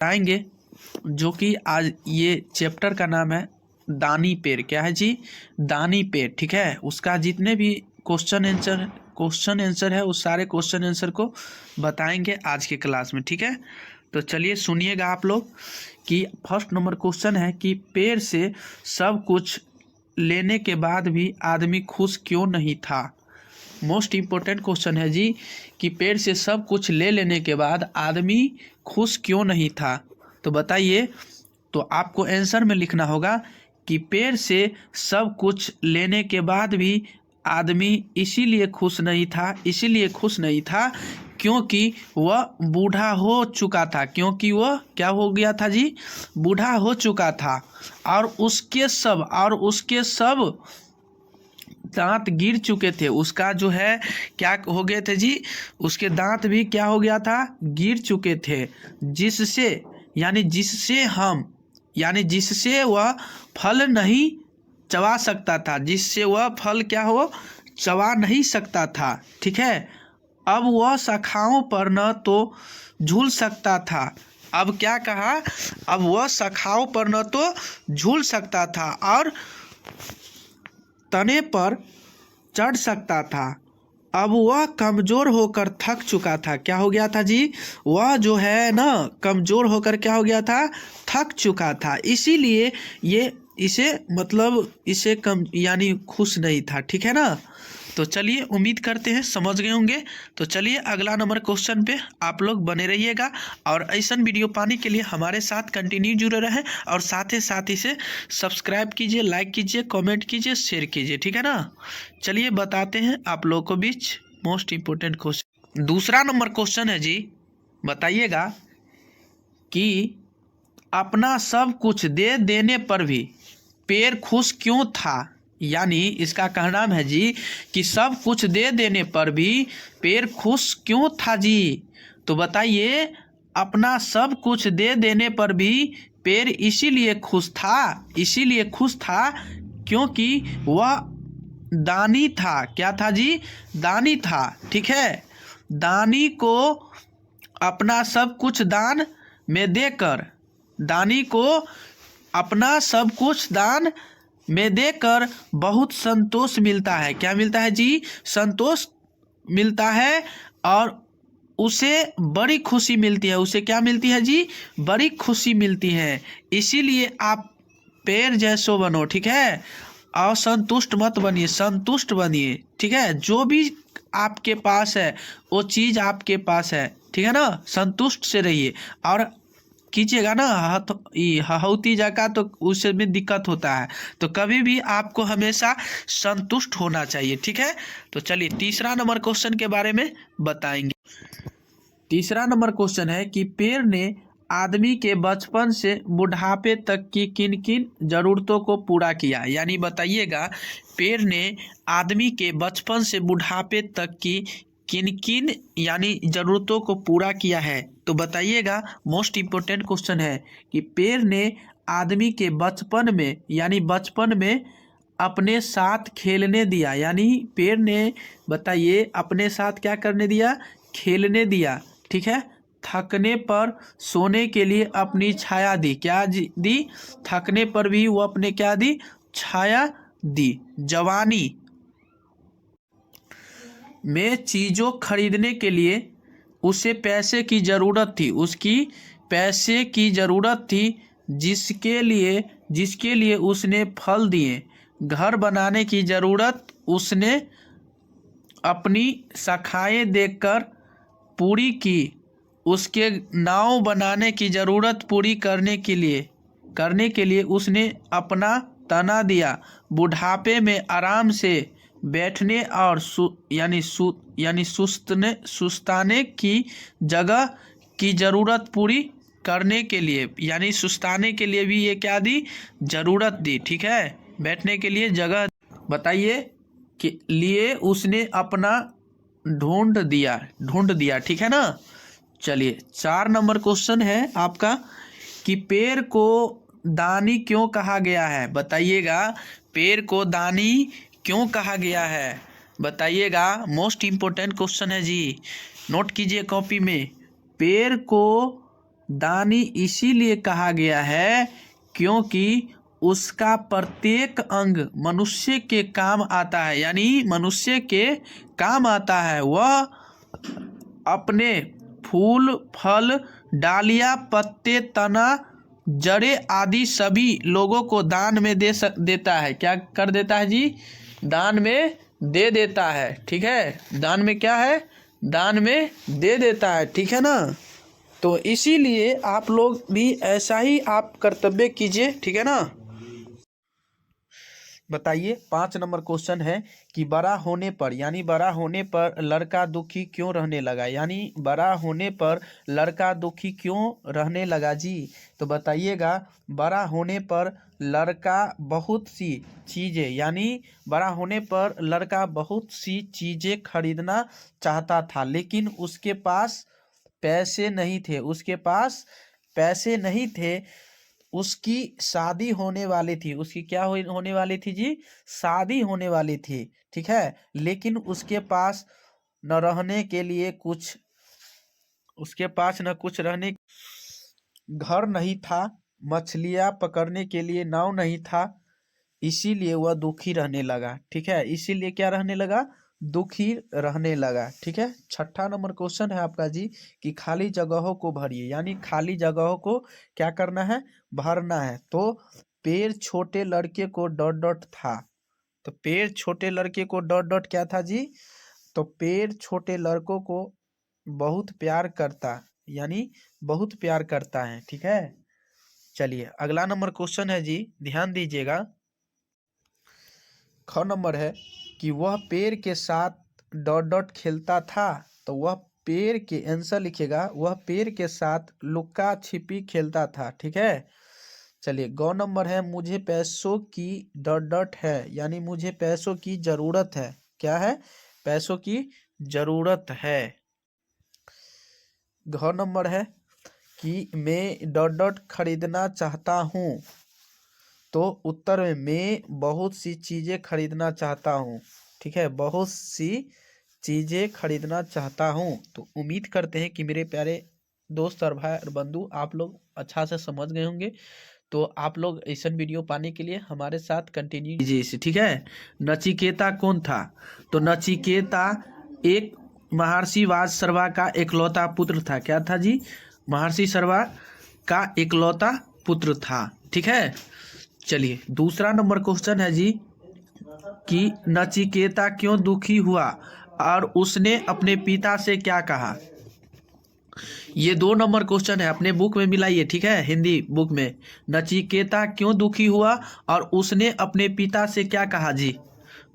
आएंगे जो कि आज ये चैप्टर का नाम है दानी पेड़। क्या है जी? दानी पेड़। ठीक है, उसका जितने भी क्वेश्चन आंसर है उस सारे क्वेश्चन आंसर को बताएंगे आज के क्लास में। ठीक है, तो चलिए सुनिएगा आप लोग कि फर्स्ट नंबर क्वेश्चन है कि पेड़ से सब कुछ लेने के बाद भी आदमी खुश क्यों नहीं था। मोस्ट इम्पोर्टेंट क्वेश्चन है जी कि पेड़ से सब कुछ ले लेने के बाद आदमी खुश क्यों नहीं था। तो बताइए, तो आपको आंसर में लिखना होगा कि पेड़ से सब कुछ लेने के बाद भी आदमी इसीलिए खुश नहीं था क्योंकि वह बूढ़ा हो चुका था। क्योंकि वह क्या हो गया था जी? बूढ़ा हो चुका था और उसके सब दांत गिर चुके थे। उसका जो है क्या हो गए थे जी? उसके दांत भी क्या हो गया था? गिर चुके थे, जिससे वह फल नहीं चबा सकता था, जिससे वह फल क्या हो चबा नहीं सकता था। ठीक है, अब वह शाखाओं पर न तो झूल सकता था। अब क्या कहा? अब वह शाखाओं पर न तो झूल सकता था और तने पर चढ़ सकता था। अब वह कमज़ोर होकर थक चुका था। क्या हो गया था जी? वह जो है ना कमज़ोर होकर क्या हो गया था? थक चुका था। इसीलिए इसे कम यानी खुश नहीं था। ठीक है ना? तो चलिए उम्मीद करते हैं समझ गए होंगे। तो चलिए अगला नंबर क्वेश्चन पे आप लोग बने रहिएगा और ऐसा वीडियो पाने के लिए हमारे साथ कंटिन्यू जुड़े रहें और साथ ही इसे सब्सक्राइब कीजिए, लाइक कीजिए, कमेंट कीजिए, शेयर कीजिए। ठीक है ना? चलिए बताते हैं आप लोगों को बीच मोस्ट इम्पोर्टेंट क्वेश्चन। दूसरा नंबर क्वेश्चन है जी, बताइएगा कि अपना सब कुछ दे देने पर भी पेड़ खुश क्यों था। यानी इसका कहना है जी कि सब कुछ दे देने पर भी पेड़ खुश क्यों था जी। तो बताइए, अपना सब कुछ दे देने पर भी पेड़ इसीलिए खुश था क्योंकि वह दानी था। क्या था जी? दानी था। ठीक है, दानी को अपना सब कुछ दान में देकर बहुत संतोष मिलता है। क्या मिलता है जी? संतोष मिलता है और उसे बड़ी खुशी मिलती है। उसे क्या मिलती है जी? बड़ी खुशी मिलती है। इसीलिए आप पेड़ जैसो बनो। ठीक है, असंतुष्ट मत बनिए, संतुष्ट बनिए। ठीक है, जो भी आपके पास है वो चीज़ आपके पास है। ठीक है ना? संतुष्ट से रहिए और कीजिएगा ना हहौती जगह तो उसमें दिक्कत होता है। तो कभी भी आपको हमेशा संतुष्ट होना चाहिए। ठीक है, तो चलिए तीसरा नंबर क्वेश्चन के बारे में बताएंगे। तीसरा नंबर क्वेश्चन है कि पेड़ ने आदमी के बचपन से बुढ़ापे तक की किन किन जरूरतों को पूरा किया। यानी बताइएगा, पेड़ ने आदमी के बचपन से बुढ़ापे तक की किन किन यानी ज़रूरतों को पूरा किया है। तो बताइएगा, मोस्ट इम्पोर्टेंट क्वेश्चन है कि पेड़ ने आदमी के बचपन में अपने साथ खेलने दिया। यानी पेड़ ने बताइए अपने साथ क्या करने दिया? खेलने दिया। ठीक है, थकने पर सोने के लिए अपनी छाया दी। क्या दी? थकने पर भी वो अपने क्या दी? छाया दी। जवानी में चीज़ों खरीदने के लिए उसे पैसे की ज़रूरत थी। उसकी पैसे की ज़रूरत थी जिसके लिए उसने फल दिए। घर बनाने की ज़रूरत उसने अपनी शाखाएं देखकर पूरी की। उसके नाव बनाने की ज़रूरत पूरी करने के लिए उसने अपना तना दिया। बुढ़ापे में आराम से बैठने और सुस्ताने की जगह की ज़रूरत पूरी करने के लिए, यानी सुस्ताने के लिए भी ये क्या दी? ज़रूरत दी। ठीक है, बैठने के लिए जगह बताइए के लिए उसने अपना ढूंढ दिया। ठीक है ना? चलिए 4 नंबर क्वेश्चन है आपका कि पेड़ को दानी क्यों कहा गया है। बताइएगा, पेड़ को दानी क्यों कहा गया है? बताइएगा, मोस्ट इम्पोर्टेंट क्वेश्चन है जी, नोट कीजिए कॉपी में। पेड़ को दानी इसीलिए कहा गया है क्योंकि उसका प्रत्येक अंग मनुष्य के काम आता है, यानी मनुष्य के काम आता है। वह अपने फूल, फल, डालियाँ, पत्ते, तना, जड़े आदि सभी लोगों को दान में देता है। क्या कर देता है जी? दान में दे देता है। ठीक है, दान में क्या है? दान में दे देता है। ठीक है ना? तो इसीलिए आप लोग भी ऐसा ही आप कर्तव्य कीजिए। ठीक है ना? बताइए 5 नंबर क्वेश्चन है कि बड़ा होने पर, यानी बड़ा होने पर लड़का दुखी क्यों रहने लगा, यानी बड़ा होने पर लड़का दुखी क्यों रहने लगा जी? तो बताइएगा, बड़ा होने पर लड़का बहुत सी चीज़ें, यानी बड़ा होने पर लड़का बहुत सी चीज़ें खरीदना चाहता था, लेकिन उसके पास पैसे नहीं थे, उसके पास पैसे नहीं थे। उसकी शादी होने वाली थी, उसकी क्या होने वाली थी जी? शादी होने वाली थी। ठीक है, लेकिन उसके पास न रहने के लिए कुछ, उसके पास न कुछ रहने घर नहीं था, मछलियाँ पकड़ने के लिए नाव नहीं था, इसीलिए वह दुखी रहने लगा। ठीक है, इसीलिए क्या रहने लगा? दुखी रहने लगा। ठीक है, 6ठा नंबर क्वेश्चन है आपका जी कि खाली जगहों को भरिए, यानी खाली जगहों को क्या करना है? भरना है। तो पेड़ छोटे लड़के को डॉट डॉट था। तो पेड़ छोटे लड़के को डॉट डॉट क्या था जी? तो पेड़ छोटे लड़कों को बहुत प्यार करता, यानी बहुत प्यार करता है। ठीक है, चलिए अगला नंबर क्वेश्चन है जी, ध्यान दीजिएगा। ख नंबर है कि वह पेड़ के साथ डॉट डॉट खेलता था। तो वह पेड़ के आंसर लिखिएगा, वह पेड़ के साथ लुका छिपी खेलता था। ठीक है, चलिए ग नंबर है मुझे पैसों की डॉट डॉट है, यानी मुझे पैसों की जरूरत है। क्या है? पैसों की जरूरत है। घ नंबर है कि मैं डॉट डॉट खरीदना चाहता हूँ। तो उत्तर में मैं बहुत सी चीज़ें खरीदना चाहता हूँ। ठीक है, बहुत सी चीज़ें खरीदना चाहता हूँ। तो उम्मीद करते हैं कि मेरे प्यारे दोस्त और भाई और बंधु आप लोग अच्छा से समझ गए होंगे। तो आप लोग ऐसा वीडियो पाने के लिए हमारे साथ कंटिन्यू कीजिए इसे। ठीक है, नचिकेता कौन था? तो नचिकेता एक महर्षि वाजसर्वा का इकलौता पुत्र था। क्या था जी? महर्षि सर्वा का इकलौता पुत्र था। ठीक है, चलिए दूसरा नंबर क्वेश्चन है जी कि नचिकेता क्यों दुखी हुआ और उसने अपने पिता से क्या कहा? ये 2 नंबर क्वेश्चन है, अपने बुक में मिलाइए। ठीक है, हिंदी बुक में नचिकेता क्यों दुखी हुआ और उसने अपने पिता से क्या कहा जी?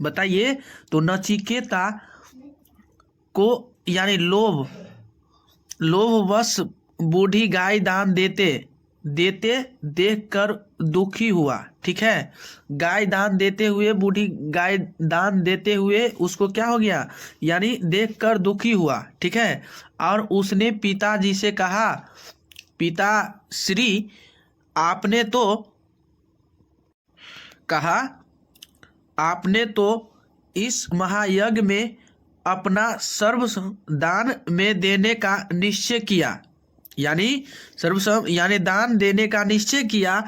बताइए। तो नचिकेता को, यानी लोभवश बूढ़ी गाय दान देते देखकर दुखी हुआ। ठीक है, गाय दान देते हुए, बूढ़ी गाय दान देते हुए उसको क्या हो गया? यानी देखकर दुखी हुआ। ठीक है, और उसने पिताजी से कहा, पिताश्री आपने तो कहा, आपने तो इस महायज्ञ में अपना सर्वस्व दान में देने का निश्चय किया, यानी सर्वस्व यानी दान देने का निश्चय किया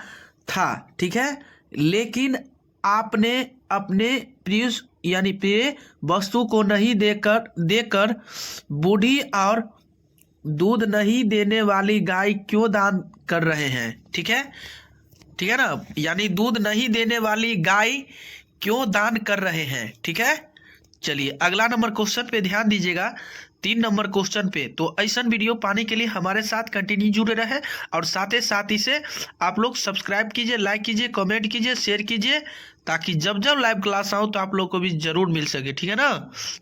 था। ठीक है, लेकिन आपने अपने प्रिय, यानी प्रिय वस्तु को नहीं देकर बूढ़ी और दूध नहीं देने वाली गाय क्यों दान कर रहे हैं? ठीक है, ठीक है ना, यानी दूध नहीं देने वाली गाय क्यों दान कर रहे हैं? ठीक है, चलिए अगला नंबर क्वेश्चन पे ध्यान दीजिएगा, 3 नंबर क्वेश्चन पे। तो ऐसा वीडियो पाने के लिए हमारे साथ कंटिन्यू जुड़े रहे और साथ ही साथ इसे आप लोग सब्सक्राइब कीजिए, लाइक कीजिए, कमेंट कीजिए, शेयर कीजिए, ताकि जब जब लाइव क्लास आओ तो आप लोग को भी जरूर मिल सके। ठीक है ना?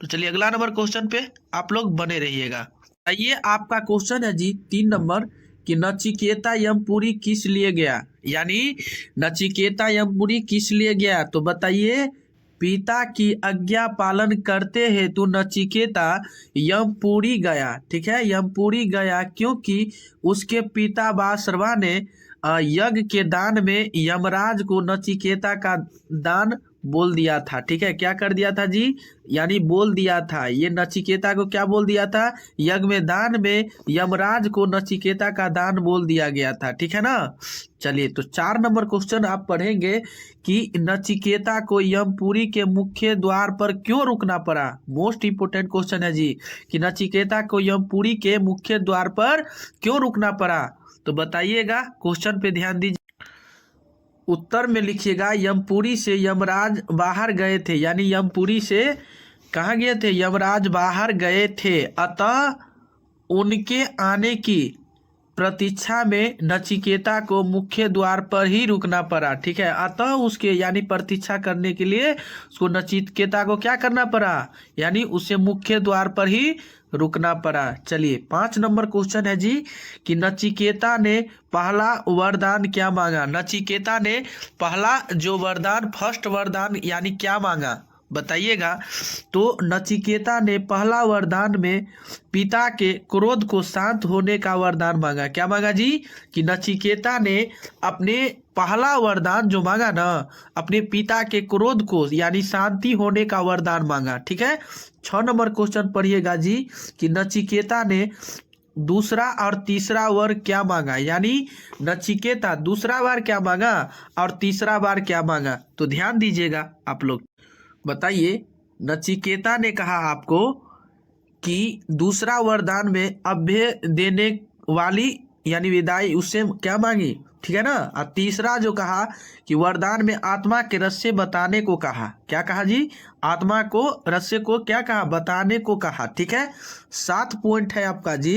तो चलिए अगला नंबर क्वेश्चन पे आप लोग बने रहिएगा। आइए आपका क्वेश्चन है जी 3 नंबर कि नचिकेता यमपुरी किस लिए गया, यानी नचिकेता यमपुरी किस लिए गया? तो बताइए। पिता की आज्ञा पालन करते हेतु नचिकेता यमपुरी गया। ठीक है, यमपुरी गया क्योंकि उसके पिता वासर्वा ने यज्ञ के दान में यमराज को नचिकेता का दान बोल दिया था। ठीक है, क्या कर दिया था जी, यानी बोल दिया था। ये नचिकेता को क्या बोल दिया था, यज्ञ में दान में यमराज को नचिकेता का दान बोल दिया गया था। ठीक है ना। चलिए, तो 4 नंबर क्वेश्चन आप पढ़ेंगे कि नचिकेता को यमपुरी के मुख्य द्वार पर क्यों रुकना पड़ा। मोस्ट इंपोर्टेंट क्वेश्चन है जी, कि नचिकेता को यमपुरी के मुख्य द्वार पर क्यों रुकना पड़ा। तो बताइएगा, क्वेश्चन पे ध्यान दीजिए। उत्तर में लिखिएगा, यमपुरी से यमराज बाहर गए थे, यानी यमपुरी से कहाँ गए थे, यमराज बाहर गए थे, अतः उनके आने की प्रतीक्षा में नचिकेता को मुख्य द्वार पर ही रुकना पड़ा। ठीक है, अतः उसके यानी प्रतीक्षा करने के लिए उसको नचिकेता को क्या करना पड़ा, यानी उसे मुख्य द्वार पर ही रुकना पड़ा। चलिए, 5 नंबर क्वेश्चन है जी, कि नचिकेता ने पहला वरदान क्या मांगा। नचिकेता ने पहला जो वरदान, फर्स्ट वरदान यानी क्या मांगा, बताइएगा। तो नचिकेता ने पहला वरदान में पिता के क्रोध को शांत होने का वरदान मांगा। क्या मांगा जी, कि नचिकेता ने अपने पहला वरदान जो मांगा ना, अपने पिता के क्रोध को यानी शांति होने का वरदान मांगा। ठीक है, 6 नंबर क्वेश्चन पढ़िएगा जी, कि नचिकेता ने दूसरा और तीसरा वर क्या मांगा, यानी नचिकेता दूसरा बार क्या मांगा और तीसरा बार क्या मांगा। तो ध्यान दीजिएगा आप लोग, बताइए। नचिकेता ने कहा आपको कि दूसरा वरदान में अभय देने वाली यानी विदाई, उससे क्या मांगी। ठीक है ना। और तीसरा जो कहा कि वरदान में आत्मा के रहस्य बताने को कहा। क्या कहा जी, आत्मा को रहस्य को क्या कहा, बताने को कहा। ठीक है, 7 पॉइंट है आपका जी,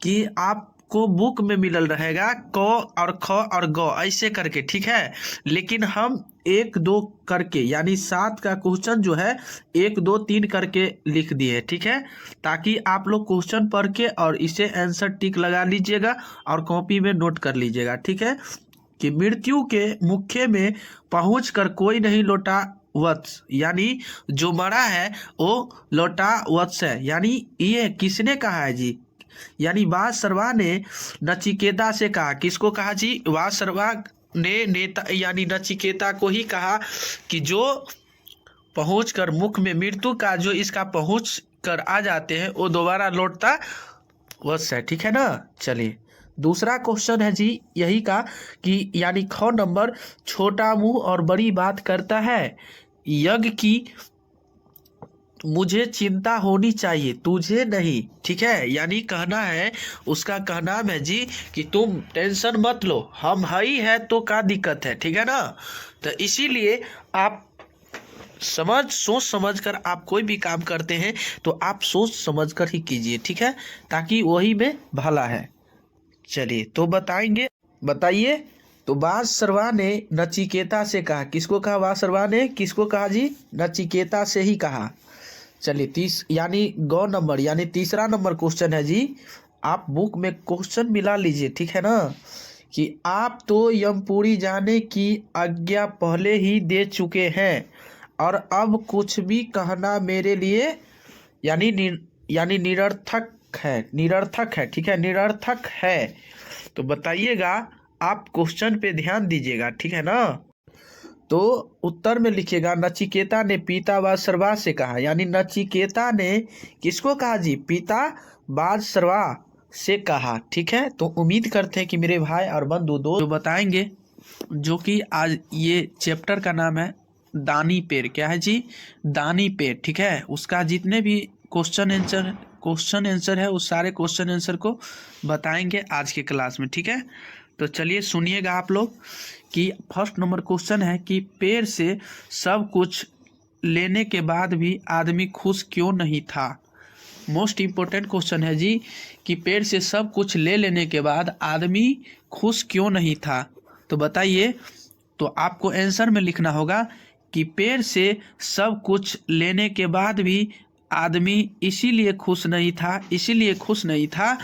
कि आपको बुक में मिलल रहेगा क और ख और ग ऐसे करके। ठीक है, लेकिन हम 1 2 करके यानी 7 का क्वेश्चन जो है 1 2 3 करके लिख दिए। ठीक है, ताकि आप लोग क्वेश्चन पढ़ के और इसे आंसर टिक लगा लीजिएगा और कॉपी में नोट कर लीजिएगा। ठीक है, कि मृत्यु के मुख्य में पहुंचकर कोई नहीं लौटा वत्स, यानी जो मरा है वो लौटा वत्स है, यानी ये किसने कहा है जी, यानी वासर्वा ने नचिकेता से कहा। किसको कहा जी, वासर्वा ने नेता यानी नचिकेता को ही कहा कि जो पहुंचकर मुख में मृत्यु का जो इसका पहुंच कर आ जाते हैं वो दोबारा लौटता वत्स है। ठीक है ना। चलिए, दूसरा क्वेश्चन है जी यही का, कि यानी ख नंबर, छोटा मुंह और बड़ी बात करता है, यज्ञ की मुझे चिंता होनी चाहिए तुझे नहीं। ठीक है, यानी कहना है, उसका कहना है जी कि तुम टेंशन मत लो, हम ही है तो क्या दिक्कत है। ठीक है ना। तो इसीलिए आप सोच समझ कर आप कोई भी काम करते हैं तो आप सोच समझ कर ही कीजिए। ठीक है, ताकि वही में भला है। चलिए, तो बताइए। तो वासर्वा ने नचिकेता से कहा। किसको कहा, वासर्वा ने किसको कहा जी, नचिकेता से ही कहा। चलिए, यानी ग नंबर यानी तीसरा नंबर क्वेश्चन है जी, आप बुक में क्वेश्चन मिला लीजिए। ठीक है ना, कि आप तो यमपुरी जाने की आज्ञा पहले ही दे चुके हैं और अब कुछ भी कहना मेरे लिए यानी निरर्थक है। ठीक है, निरर्थक है। तो बताइएगा, आप क्वेश्चन पे ध्यान दीजिएगा। ठीक है ना। तो उत्तर में लिखिएगा, नचिकेता ने पिता वासर्वा से कहा, यानी नचिकेता ने किसको कहा जी, पिता वासर्वा से कहा। ठीक है, तो उम्मीद करते हैं कि मेरे भाई और बंधु दो जो बताएंगे, जो कि आज ये चैप्टर का नाम है दानी पेड़। क्या है जी, दानी पेड़। ठीक है, उसका जितने भी क्वेश्चन आंसर है उस सारे क्वेश्चन आंसर को बताएंगे आज के क्लास में। ठीक है, तो चलिए सुनिएगा आप लोग, कि फर्स्ट नंबर क्वेश्चन है कि पेड़ से सब कुछ लेने के बाद भी आदमी खुश क्यों नहीं था। मोस्ट इम्पोर्टेंट क्वेश्चन है जी, कि पेड़ से सब कुछ ले लेने के बाद आदमी खुश क्यों नहीं था। तो बताइए। तो आपको आंसर में लिखना होगा कि पेड़ से सब कुछ लेने के बाद भी आदमी इसीलिए खुश नहीं था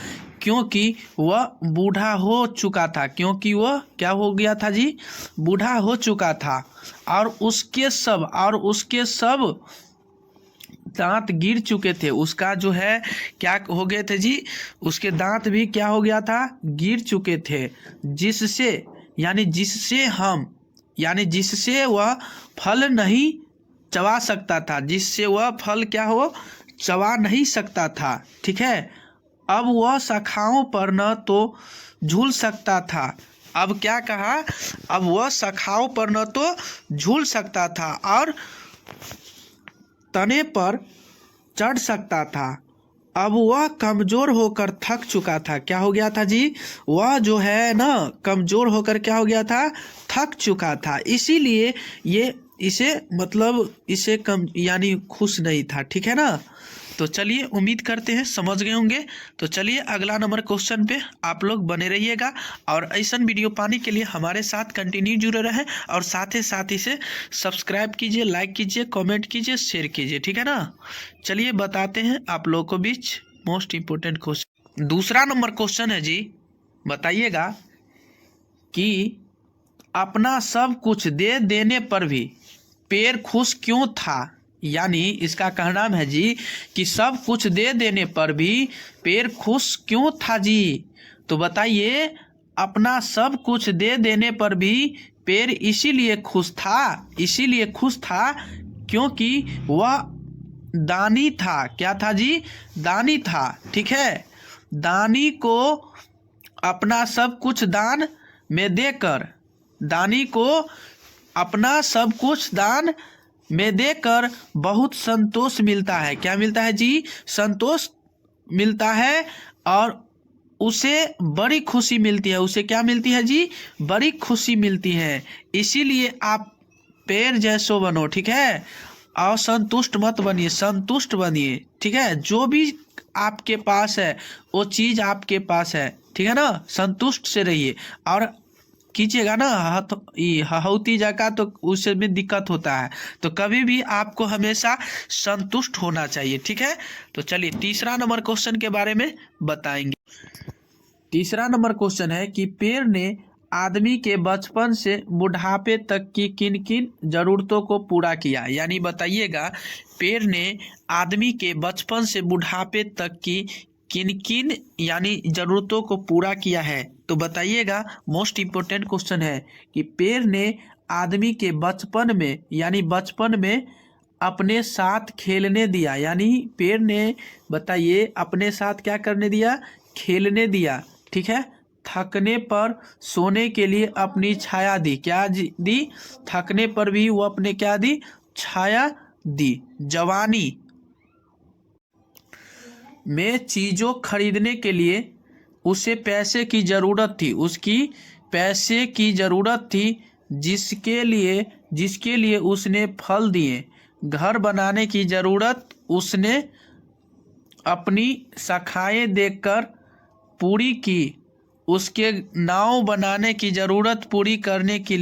क्योंकि वह बूढ़ा हो चुका था। क्योंकि वह क्या हो गया था जी, बूढ़ा हो चुका था, और उसके सब दांत गिर चुके थे। उसका जो है क्या हो गए थे जी, उसके दांत भी क्या हो गया था, गिर चुके थे, जिससे यानी जिससे वह फल नहीं चबा सकता था, जिससे वह फल क्या हो, चबा नहीं सकता था। ठीक है, अब वह शाखाओं पर न तो झूल सकता था। अब क्या कहा, अब वह शाखाओं पर न तो झूल सकता था और तने पर चढ़ सकता था। अब वह कमजोर होकर थक चुका था। क्या हो गया था जी, वह जो है ना कमजोर होकर क्या हो गया था, थक चुका था। इसीलिए ये इसे मतलब इसे कम यानी खुश नहीं था। ठीक है ना। तो चलिए उम्मीद करते हैं समझ गए होंगे। तो चलिए अगला नंबर क्वेश्चन पे आप लोग बने रहिएगा और ऐसा वीडियो पाने के लिए हमारे साथ कंटिन्यू जुड़े रहें और साथ ही साथ इसे सब्सक्राइब कीजिए, लाइक कीजिए, कमेंट कीजिए, शेयर कीजिए। ठीक है ना। चलिए बताते हैं आप लोगों को बीच मोस्ट इम्पोर्टेंट क्वेश्चन। दूसरा नंबर क्वेश्चन है जी, बताइएगा कि अपना सब कुछ दे देने पर भी पेड़ खुश क्यों था। यानी इसका कहना है जी कि सब कुछ दे देने पर भी पेड़ खुश क्यों था जी। तो बताइए, अपना सब कुछ दे देने पर भी पेड़ इसीलिए खुश था क्योंकि वह दानी था। क्या था जी, दानी था। ठीक है, दानी को अपना सब कुछ दान में देकर, दानी को अपना सब कुछ दान में देकर बहुत संतोष मिलता है। क्या मिलता है जी, संतोष मिलता है और उसे बड़ी खुशी मिलती है। उसे क्या मिलती है जी, बड़ी खुशी मिलती है। इसीलिए आप पेड़ जैसो बनो। ठीक है, असंतुष्ट मत बनिए, संतुष्ट बनिए। ठीक है, जो भी आपके पास है वो चीज़ आपके पास है। ठीक है ना, संतुष्ट से रहिए और कीजिएगा ना हहौती जगह तो उसमें दिक्कत होता है। तो कभी भी आपको हमेशा संतुष्ट होना चाहिए। ठीक है, तो चलिए तीसरा नंबर क्वेश्चन के बारे में बताएंगे। तीसरा नंबर क्वेश्चन है कि पेड़ ने आदमी के बचपन से बुढ़ापे तक की किन किन जरूरतों को पूरा किया। यानी बताइएगा, पेड़ ने आदमी के बचपन से बुढ़ापे तक की किन किन यानी जरूरतों को पूरा किया है। तो बताइएगा, मोस्ट इम्पोर्टेंट क्वेश्चन है कि पेड़ ने आदमी के बचपन में यानी बचपन में अपने साथ खेलने दिया। यानी पेड़ ने बताइए अपने साथ क्या करने दिया, खेलने दिया। ठीक है, थकने पर सोने के लिए अपनी छाया दी। क्या दी, थकने पर भी वो अपने क्या दी, छाया दी। जवानी में चीज़ों खरीदने के लिए उसे पैसे की ज़रूरत थी, उसकी पैसे की ज़रूरत थी, जिसके लिए उसने फल दिए। घर बनाने की ज़रूरत उसने अपनी शाखाएं देखकर पूरी की। उसके नाव बनाने की ज़रूरत पूरी करने के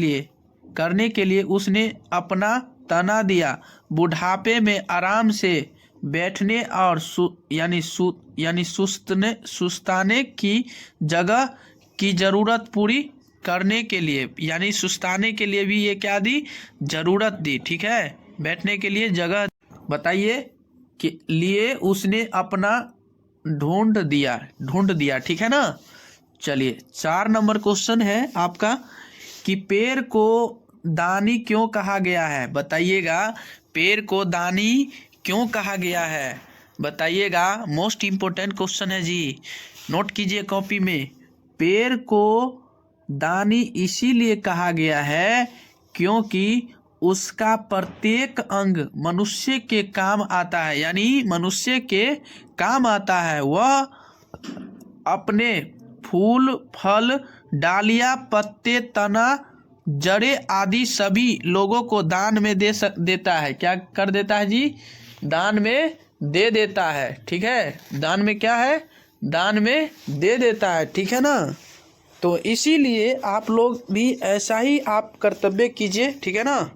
लिए उसने अपना तना दिया। बुढ़ापे में आराम से बैठने और सुस्ताने की जगह की ज़रूरत पूरी करने के लिए, यानी सुस्ताने के लिए भी ये क्या दी, ज़रूरत दी। ठीक है, बैठने के लिए जगह बताइए कि लिए उसने अपना ढूंढ दिया। ठीक है ना। चलिए 4 नंबर क्वेश्चन है आपका कि पेड़ को दानी क्यों कहा गया है। बताइएगा, पेड़ को दानी क्यों कहा गया है, बताइएगा। मोस्ट इम्पोर्टेंट क्वेश्चन है जी, नोट कीजिए कॉपी में। पेड़ को दानी इसीलिए कहा गया है क्योंकि उसका प्रत्येक अंग मनुष्य के काम आता है। यानी मनुष्य के काम आता है। वह अपने फूल, फल, डालियाँ, पत्ते, तना, जड़ें आदि सभी लोगों को दान में देता है। क्या कर देता है जी, दान में दे देता है। ठीक है, दान में क्या है, दान में दे देता है। ठीक है ना। तो इसीलिए आप लोग भी ऐसा ही आप कर्तव्य कीजिए। ठीक है ना।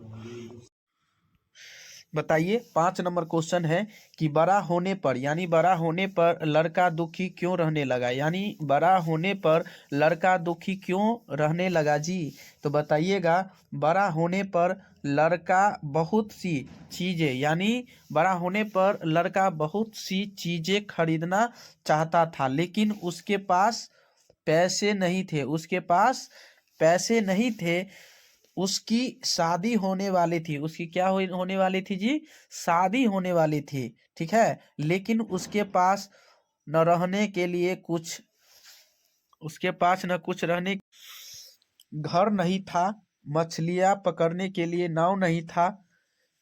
बताइए 5 नंबर क्वेश्चन है कि बड़ा होने पर यानी बड़ा होने पर लड़का दुखी क्यों रहने लगा। यानी बड़ा होने पर लड़का दुखी क्यों रहने लगा जी। तो बताइएगा, बड़ा होने पर लड़का बहुत सी चीज़ें यानी बड़ा होने पर लड़का बहुत सी चीज़ें खरीदना चाहता था, लेकिन उसके पास पैसे नहीं थे। उसके पास पैसे नहीं थे, उसकी शादी होने वाली थी। उसकी क्या होने वाली थी जी? शादी होने वाली थी, ठीक है। लेकिन उसके पास न कुछ रहने घर नहीं था, मछलियां पकड़ने के लिए नाव नहीं था,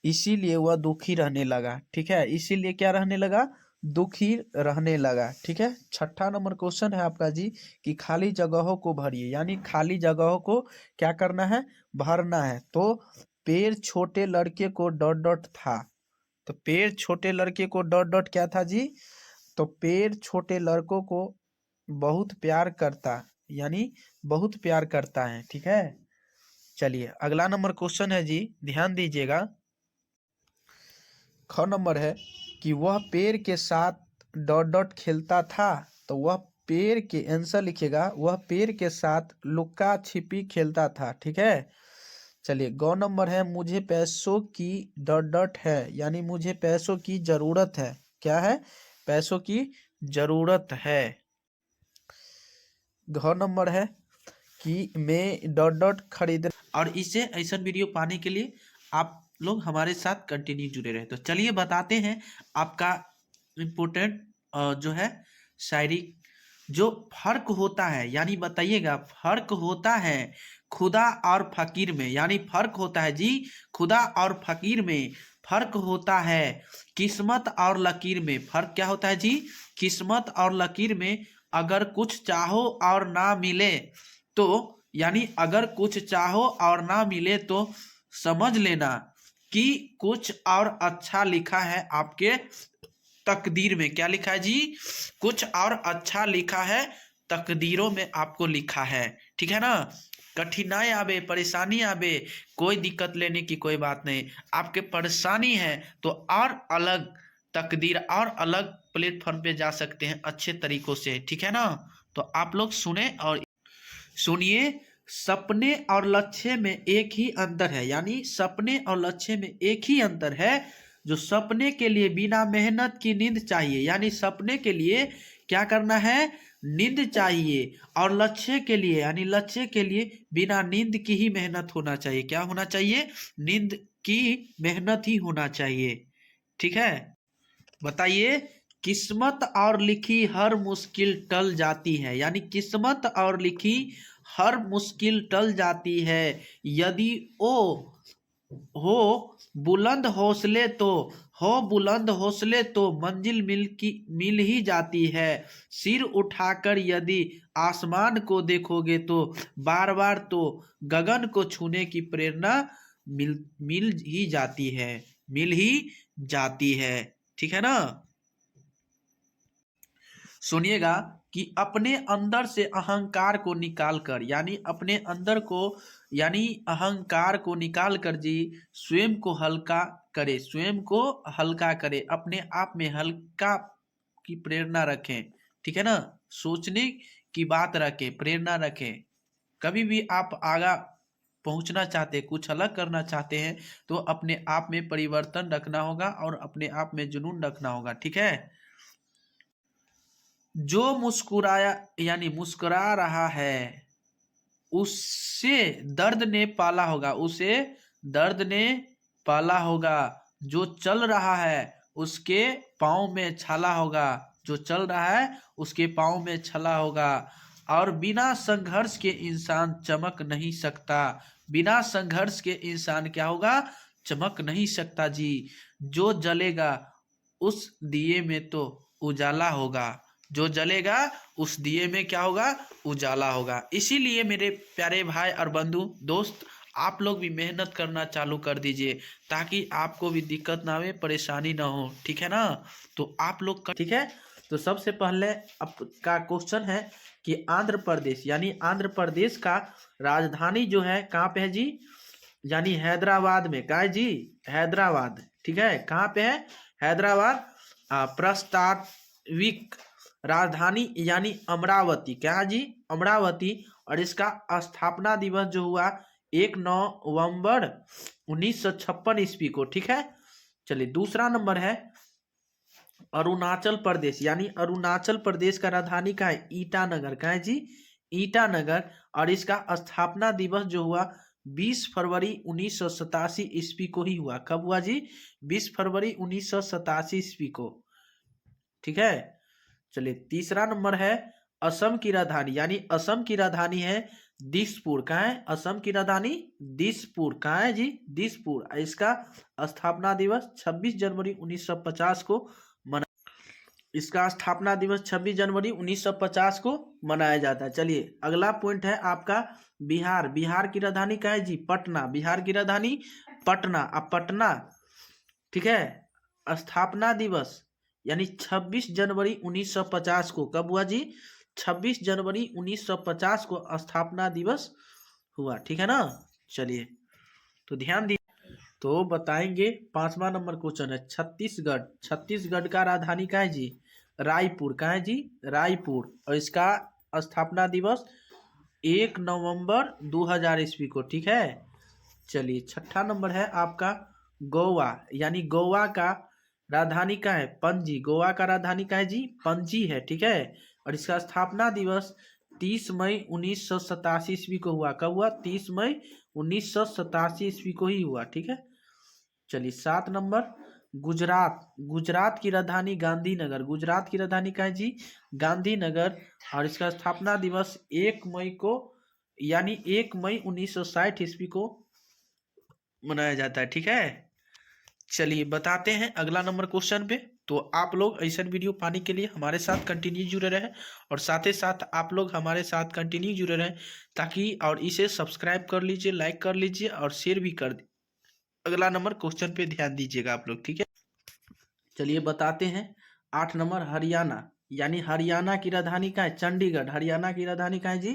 इसीलिए वह दुखी रहने लगा, ठीक है। इसीलिए क्या रहने लगा? दुखी रहने लगा, ठीक है। छठा नंबर क्वेश्चन है आपका जी कि खाली जगहों को भरिए, यानी खाली जगहों को क्या करना है? भरना है। तो पेड़ छोटे लड़के को डॉट डॉट था। तो पेड़ छोटे लड़के को डॉट डॉट क्या था जी? तो पेड़ छोटे लड़कों को बहुत प्यार करता, यानी बहुत प्यार करता है, ठीक है। चलिए अगला नंबर क्वेश्चन है जी, ध्यान दीजिएगा। ख नंबर है कि वह पेड़ के साथ डॉट डॉट खेलता था। तो वह पेड़ के आंसर लिखिएगा, वह पेड़ के साथ लुक्का छिपी खेलता था, ठीक है। चलिए गौ नंबर है, मुझे पैसों की डॉट डॉट है, यानी मुझे पैसों की जरूरत है। क्या है? पैसों की जरूरत है। घ नंबर है कि मैं डॉट डॉट खरीद, और इससे ऐसा वीडियो पाने के लिए आप लोग हमारे साथ कंटिन्यू जुड़े रहे। तो चलिए बताते हैं आपका इम्पोर्टेंट जो है शायरी। जो फर्क होता है, यानी बताइएगा, फर्क होता है खुदा और फकीर में, यानी फर्क होता है जी खुदा और फकीर में, फर्क होता है किस्मत और लकीर में। फर्क क्या होता है जी? किस्मत और लकीर में। अगर कुछ चाहो और ना मिले तो, यानी अगर कुछ चाहो और ना मिले तो समझ लेना कि कुछ और अच्छा लिखा है आपके तकदीर में। क्या लिखा है जी? कुछ और अच्छा लिखा है तकदीरों में, आपको लिखा है, ठीक है ना। कठिनाई आवे, परेशानी आवे, कोई दिक्कत लेने की कोई बात नहीं। आपके परेशानी है तो और अलग तकदीर और अलग प्लेटफॉर्म पे जा सकते हैं अच्छे तरीकों से, ठीक है ना। तो आप लोग सुने और सुनिए। सपने और लक्ष्य में एक ही अंतर है, यानी सपने और लक्ष्य में एक ही अंतर है। जो सपने के लिए बिना मेहनत की नींद चाहिए, यानी सपने के लिए क्या करना है? नींद चाहिए। और लक्ष्य के लिए, यानी लक्ष्य के लिए बिना नींद की ही मेहनत होना चाहिए। क्या होना चाहिए? नींद की मेहनत ही होना चाहिए, ठीक है। बताइए, किस्मत और लिखी हर मुश्किल टल जाती है, यानी किस्मत और लिखी हर मुश्किल टल जाती है यदि ओ हो बुलंद हौसले तो, हो बुलंद हौसले तो मंजिल मिल ही जाती है। सिर उठाकर यदि आसमान को देखोगे तो बार बार तो गगन को छूने की प्रेरणा मिल मिल ही जाती है, मिल ही जाती है, ठीक है ना। सुनिएगा कि अपने अंदर से अहंकार को निकाल कर, यानी अपने अंदर को, यानी अहंकार को निकाल कर जी स्वयं को हल्का करे, स्वयं को हल्का करे, अपने आप में हल्का की प्रेरणा रखें, ठीक है ना। सोचने की बात रखें, प्रेरणा रखें। कभी भी आप आगा पहुंचना चाहते, कुछ अलग करना चाहते हैं तो अपने आप में परिवर्तन रखना होगा और अपने आप में जुनून रखना होगा, ठीक है। जो मुस्कुराया, यानी मुस्कुरा रहा है, उससे दर्द ने पाला होगा, उसे दर्द ने पाला होगा। जो चल रहा है उसके पाँव में छाला होगा, जो चल रहा है उसके पाँव में छला होगा। और बिना संघर्ष के इंसान चमक नहीं सकता, बिना संघर्ष के इंसान क्या होगा? चमक नहीं सकता जी। जो जलेगा उस दिए में तो उजाला होगा, जो जलेगा उस दिए में क्या होगा? उजाला होगा। इसीलिए मेरे प्यारे भाई और बंधु दोस्त, आप लोग भी मेहनत करना चालू कर दीजिए ताकि आपको भी दिक्कत ना आवे, परेशानी ना हो, ठीक है ना। तो आप लोग का, ठीक है। तो सबसे पहले आपका क्वेश्चन है कि आंध्र प्रदेश, यानी आंध्र प्रदेश का राजधानी जो है कहाँ पे है जी? यानी हैदराबाद में। कहाँ है जी? हैदराबाद, ठीक है। कहाँ पे है? हैदराबाद। प्रस्ताविक राजधानी यानी अमरावती। क्या है जी? अमरावती। और इसका स्थापना दिवस जो हुआ 1 नवंबर 1956 ईस्वी को, ठीक है। चलिए दूसरा नंबर है अरुणाचल प्रदेश, यानी अरुणाचल प्रदेश का राजधानी का है ईटानगर। का है जी? ईटानगर। और इसका स्थापना दिवस जो हुआ 20 फरवरी 1987 ईस्वी को ही हुआ। कब हुआ जी? 20 फरवरी 1987 ईस्वी को। ठीक है। चलिए तीसरा नंबर है असम की राजधानी, यानी असम की राजधानी है दिसपुर। कहाँ है? असम की राजधानी दिसपुर। कहाँ है जी? दिसपुर। इसका स्थापना दिवस 26 जनवरी 1950 को मना इसका स्थापना दिवस 26 जनवरी 1950 को मनाया जाता है। चलिए अगला पॉइंट है आपका बिहार। बिहार की राजधानी क्या है जी? पटना। बिहार की राजधानी पटना। अब पटना, ठीक है, स्थापना दिवस यानी 26 जनवरी 1950 को कब हुआ जी? 26 जनवरी 1950 को स्थापना दिवस हुआ। ठीक है ना? चलिए तो ध्यान दी। तो बताएंगे 5वां नंबर क्वेश्चन है छत्तीसगढ़। छत्तीसगढ़ का राजधानी क्या है जी? रायपुर। कहाँ है जी? रायपुर। और इसका स्थापना दिवस 1 नवंबर 2000 ईस्वी को। ठीक है। चलिए छठा नंबर है आपका गोवा, यानी गोवा का राजधानी क्या है? पणजी। गोवा का राजधानी क्या है जी? पणजी है। ठीक है। और इसका स्थापना दिवस 30 मई 1987 ईस्वी को हुआ। कब हुआ? 30 मई 1987 ईस्वी को ही हुआ। ठीक है। चलिए 7 नंबर गुजरात। गुजरात की राजधानी गांधीनगर। गुजरात की राजधानी क्या है जी? गांधीनगर। और इसका स्थापना दिवस 1 मई को, यानी 1 मई 1960 ईस्वी को मनाया जाता है। ठीक है। चलिए बताते हैं अगला नंबर क्वेश्चन पे। तो आप लोग ऐसा वीडियो पाने के लिए हमारे साथ कंटिन्यू जुड़े रहें, और साथ ही साथ आप लोग हमारे साथ कंटिन्यू जुड़े रहें ताकि, और इसे सब्सक्राइब कर लीजिए, लाइक कर लीजिए और शेयर भी कर। अगला नंबर क्वेश्चन पे ध्यान दीजिएगा आप लोग। ठीक है। चलिए बताते हैं 8 नंबर हरियाणा, यानी हरियाणा की राजधानी क्या है? चंडीगढ़। हरियाणा की राजधानी क्या है जी?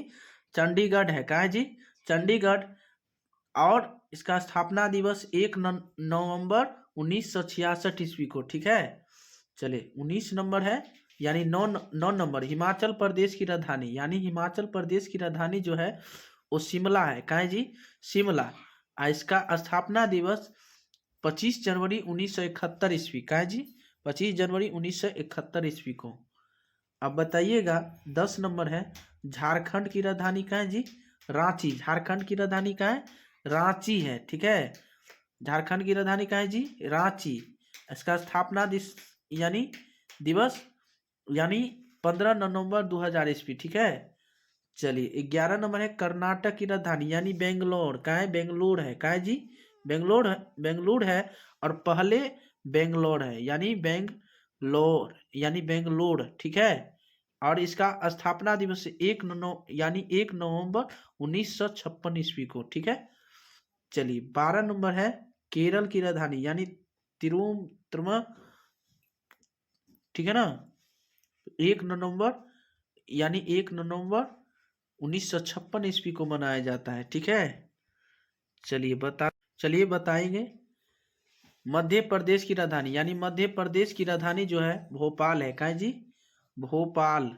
चंडीगढ़ है। क्या है जी? चंडीगढ़। और इसका स्थापना दिवस 1 नवंबर 1966 ईस्वी को। ठीक है। चलिए 19 नंबर है, यानी 9 नंबर हिमाचल प्रदेश की राजधानी, यानी हिमाचल प्रदेश की राजधानी जो है वो शिमला है। कहाँ है जी? शिमला। इसका स्थापना दिवस 25 जनवरी 1971 ईस्वी। कहाँ है जी? 25 जनवरी 1971 ईस्वी को। अब बताइएगा 10 नंबर है झारखंड की राजधानी कहाँ है जी? रांची। झारखंड की राजधानी कहाँ है? रांची है। ठीक है। झारखंड की राजधानी कहाँ है जी? रांची। इसका स्थापना यानी दिवस यानी 15 नवंबर 2000 ईस्वी। ठीक है। चलिए 11 नंबर है कर्नाटक की राजधानी, यानी बेंगलोर। कहाँ है? बेंगलोर है। कहाँ है जी? बेंगलोर है। बेंगलोर है। और पहले बेंगलोर है, यानी बेंगलोर, यानी बेंगलोर। ठीक है। और इसका स्थापना दिवस 1 नवंबर 1956 ईस्वी को। ठीक है। चलिए 12 नंबर है केरल की राजधानी, यानी तिरुवनंतपुरम। ठीक है ना? 1 नवंबर, यानी 1 नवंबर 1956 ईस्वी को मनाया जाता है। ठीक है। चलिए बताएंगे मध्य प्रदेश की राजधानी, यानी मध्य प्रदेश की राजधानी जो है भोपाल है। कहाँ है जी? भोपाल।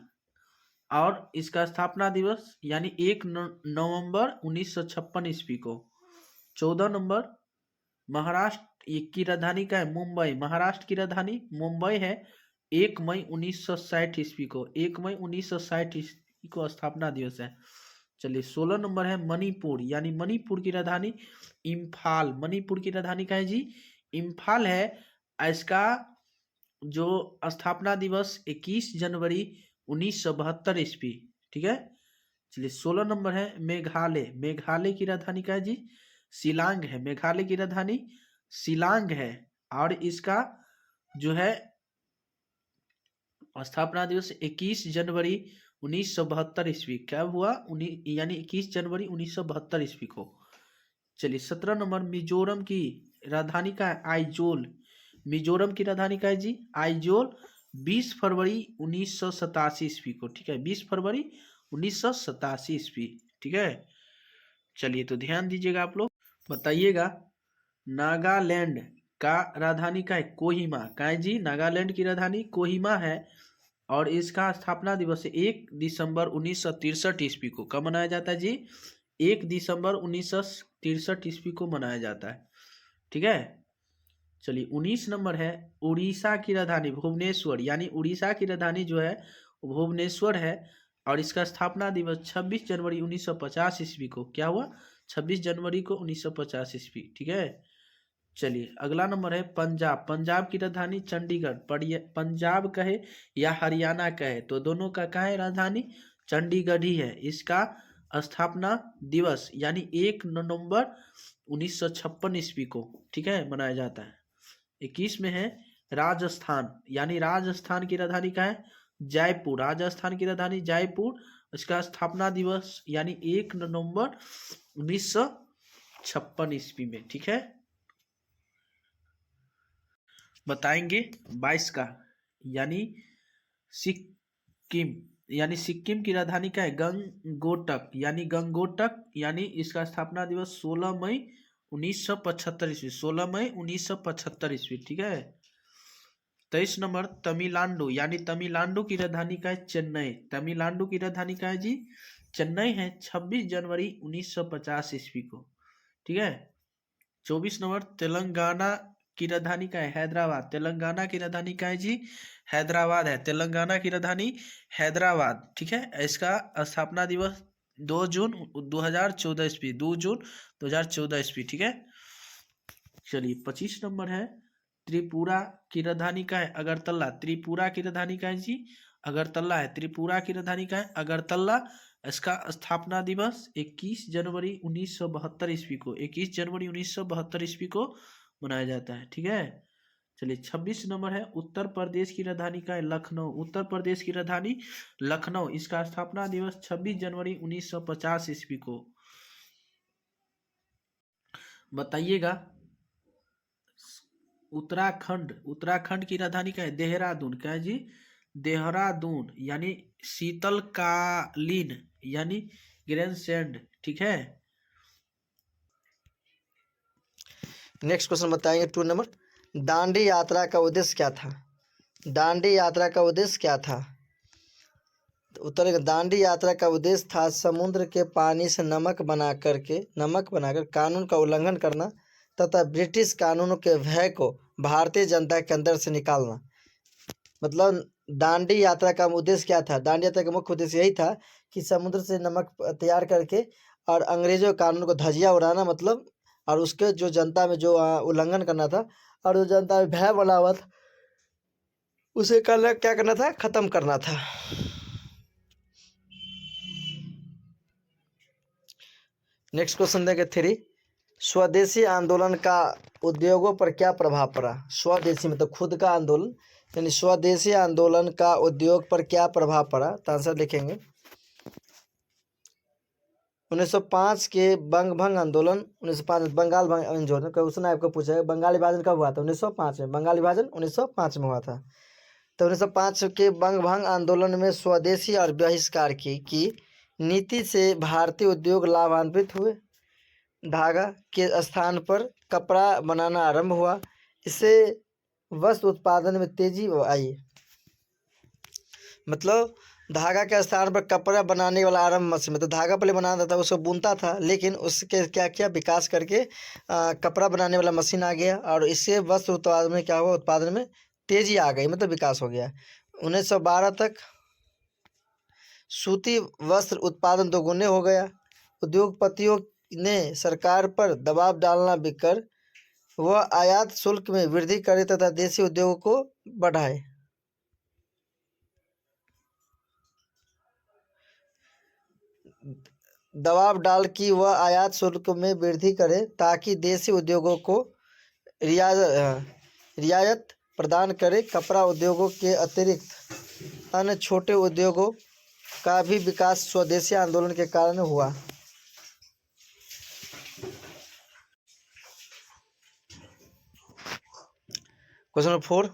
और इसका स्थापना दिवस यानी 1 नवंबर 1956 ईस्वी को। 14 नंबर महाराष्ट्र की राजधानी का है मुंबई। महाराष्ट्र की राजधानी मुंबई है। 1 मई 1960 ईस्वी को। 1 मई 1960 ईस्वी को स्थापना दिवस है। चलिए 16 नंबर है मणिपुर, यानी मणिपुर की राजधानी इम्फाल। मणिपुर की राजधानी का है जी? इम्फाल है। इसका जो स्थापना दिवस 21 जनवरी 1972 ईस्वी। ठीक है। चलिए 16 नंबर है मेघालय। मेघालय की राजधानी क्या है जी? शिलांग है। मेघालय की राजधानी शिलांग है। और इसका जो है स्थापना दिवस 21 जनवरी 1972 ईस्वी। क्या हुआ? यानी 21 जनवरी 1972 ईस्वी को। चलिए 17 नंबर मिजोरम की राजधानी का है आइजोल। मिजोरम की राजधानी का है जी? आइजोल। 20 फरवरी 1987 ईस्वी को। ठीक है। 20 फरवरी 1987 ईस्वी। ठीक है। चलिए तो ध्यान दीजिएगा आप लोग। बताइएगा नागालैंड का राजधानी का है कोहिमा। का है जी? नागालैंड की राजधानी कोहिमा है। और इसका स्थापना दिवस 1 दिसंबर 1963 ईस्वी को। कब मनाया जाता है जी? 1 दिसंबर 1963 ईस्वी को मनाया जाता है। ठीक है। चलिए 19 नंबर है उड़ीसा की राजधानी भुवनेश्वर, यानी उड़ीसा की राजधानी जो है भुवनेश्वर है। और इसका स्थापना दिवस 26 जनवरी 1950 ईस्वी को क्या हुआ? 26 जनवरी को 1950 ईस्वी। ठीक है, चलिए अगला नंबर है पंजाब। पंजाब की राजधानी चंडीगढ़। पंजाब कहे या हरियाणा कहे तो दोनों का क्या है राजधानी? चंडीगढ़ ही है। इसका स्थापना दिवस यानी 1 नवंबर 1956 ईस्वी को, ठीक है, मनाया जाता है। 21 में है राजस्थान, यानी राजस्थान की राजधानी क्या है? जयपुर। राजस्थान की राजधानी जयपुर। इसका स्थापना दिवस यानी 1 नवंबर 1956 ईस्वी में। ठीक है, बताएंगे 22 का, यानी सिक्किम। यानी सिक्किम की राजधानी क्या है? गंगोटक। यानी गंगोटक, यानी इसका स्थापना दिवस 16 मई 1975 ईस्वी। 16 मई 1975 ईस्वी। ठीक है, 23 नंबर तमिलनाडु। यानी तमिलनाडु की राजधानी क्या है? चेन्नई। तमिलनाडु की राजधानी क्या है जी? चेन्नई है। 26 जनवरी 1950 ईस्वी को। ठीक है, 24 नंबर तेलंगाना की राजधानी क्या है? हैदराबाद। तेलंगाना की राजधानी क्या है जी? हैदराबाद है। तेलंगाना की राजधानी हैदराबाद। ठीक है, इसका स्थापना दिवस 2 जून 2014 ईस्वी। 2 जून 2014 ईस्वी। ठीक है, चलिए 25 नंबर है त्रिपुरा की राजधानी क्या है? अगरतला। त्रिपुरा की राजधानी क्या है जी? अगरतला है। त्रिपुरा की राजधानी क्या है? अगरतला। इसका स्थापना दिवस 21 जनवरी 1972 ईस्वी को, 21 जनवरी 1972 ईस्वी को मनाया जाता है। ठीक है, चलिए 26 नंबर है उत्तर प्रदेश की राजधानी का है? लखनऊ। उत्तर प्रदेश की राजधानी लखनऊ। इसका स्थापना दिवस 26 जनवरी 1950 ईस्वी को। बताइएगा उत्तराखंड। उत्तराखंड की राजधानी क्या है? देहरादून। क्या है जी? देहरादून। यानी शीतलकालीन, यानी ग्रैंडसैंड। ठीक है, नेक्स्ट क्वेश्चन बताएंगे 2 नंबर। दांडी यात्रा का उद्देश्य क्या था? दांडी यात्रा का उद्देश्य क्या था? तो उत्तर है, दांडी यात्रा का उद्देश्य था समुद्र के पानी से नमक बनाकर कानून का उल्लंघन करना तथा ब्रिटिश कानूनों के भय को भारतीय जनता के अंदर से निकालना। मतलब दांडी यात्रा का उद्देश्य क्या था? दांडी यात्रा का मुख्य उद्देश्य यही था कि समुद्र से नमक तैयार करके और अंग्रेजों के कानून को धजिया उड़ाना, मतलब, और उसके जो जनता में जो उल्लंघन करना था और जो जनता में भय बना हुआ था उसे क्या करना था? खत्म करना था। नेक्स्ट क्वेश्चन देंगे 3। स्वदेशी आंदोलन का उद्योगों पर क्या प्रभाव पड़ा? स्वदेशी मतलब खुद का आंदोलन, यानी स्वदेशी आंदोलन का उद्योग पर क्या प्रभाव पड़ा? तो आंसर लिखेंगे 1905 के बंगभंग आंदोलन। 1905 बंगाल आंदोलन क्वेश्चन आपको पूछा है, बंगाल विभाजन कब हुआ था? 1905 में। बंगाल विभाजन 1905 में हुआ था। तो 1905 के बंगभंग आंदोलन में स्वदेशी और बहिष्कार की नीति से भारतीय उद्योग लाभान्वित हुए। धागा के स्थान पर कपड़ा बनाना आरंभ हुआ। इससे वस्त्र उत्पादन में तेजी आई। मतलब धागा के स्थान पर कपड़ा बनाने वाला आरंभ मशीन, मतलब धागा पहले बनाता था, उसको बुनता था, लेकिन उसके क्या किया? विकास करके कपड़ा बनाने वाला मशीन आ गया और इससे वस्त्र उत्पादन में क्या हुआ? उत्पादन में तेजी आ गई, मतलब विकास हो गया। 1912 तक सूती वस्त्र उत्पादन दोगुने हो गया। उद्योगपतियों ने सरकार पर दबाव डालना बिकर वह आयात शुल्क में वृद्धि करे तथा देशी उद्योगों को बढ़ाए। दबाव डाल कि वह आयात शुल्क में वृद्धि करे ताकि देशी उद्योगों को रियायत प्रदान करे। कपड़ा उद्योगों के अतिरिक्त अन्य छोटे उद्योगों का भी विकास स्वदेशी आंदोलन के कारण हुआ। Question number 4।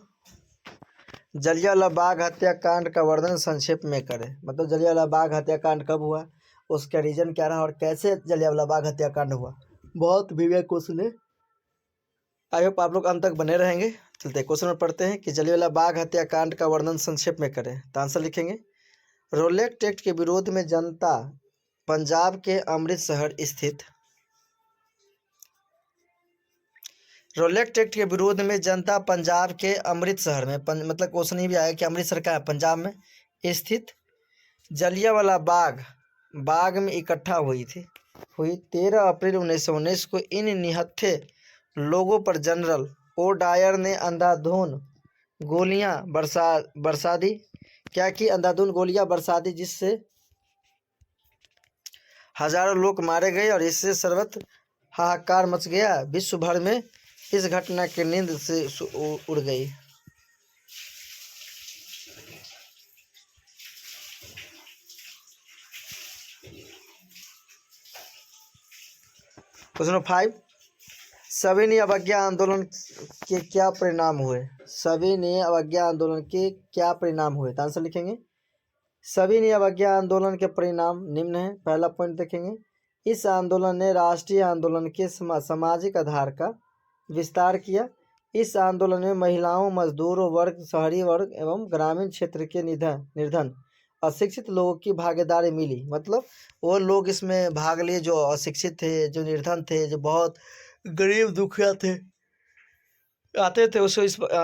जलियांवाला बाग हत्याकांड का वर्णन संक्षेप में करें। मतलब जलियांवाला बाग हत्याकांड कब हुआ, उसका रीजन क्या रहा और कैसे जलियांवाला बाग हत्याकांड हुआ। बहुत विवेक क्वेश्चन है, आई होप आप लोग अंत तक बने रहेंगे। चलते क्वेश्चन में पढ़ते हैं कि जलियांवाला बाग हत्याकांड का वर्णन संक्षेप में करें। तो आंसर लिखेंगे रोलेक्ट एक्ट के विरोध में जनता पंजाब के अमृतसर स्थित रोलेक्ट एक्ट के विरोध में जनता पंजाब के अमृतसर में मतलब क्वेश्चन ही भी आया कि अमृतसर का है पंजाब में स्थित जलियांवाला बाग में इकट्ठा हुई 13 अप्रैल 1919 को इन निहत्थे लोगों पर जनरल ओ डायर ने अंधाधुंध गोलियां बरसा दी। क्या की? अंधाधुंध गोलियां बरसा दी, जिससे हजारों लोग मारे गए और इससे सर्वत्र हाहाकार मच गया। विश्व भर में इस घटना की नींद से उड़ गई। क्वेश्चन नंबर 5, सविनय अवज्ञा आंदोलन के क्या परिणाम हुए? सविनय अवज्ञा आंदोलन के क्या परिणाम हुए? तो आंसर लिखेंगे। सविनय अवज्ञा आंदोलन के परिणाम निम्न है। पहला पॉइंट देखेंगे, इस आंदोलन ने राष्ट्रीय आंदोलन के सामाजिक आधार का विस्तार किया। इस आंदोलन में महिलाओं, मजदूरों वर्ग, शहरी वर्ग एवं ग्रामीण क्षेत्र के निर्धन अशिक्षित लोगों की भागीदारी मिली। मतलब वो लोग इसमें भाग लिए जो अशिक्षित थे, जो निर्धन थे, जो बहुत गरीब दुखिया थे, आते थे, उसको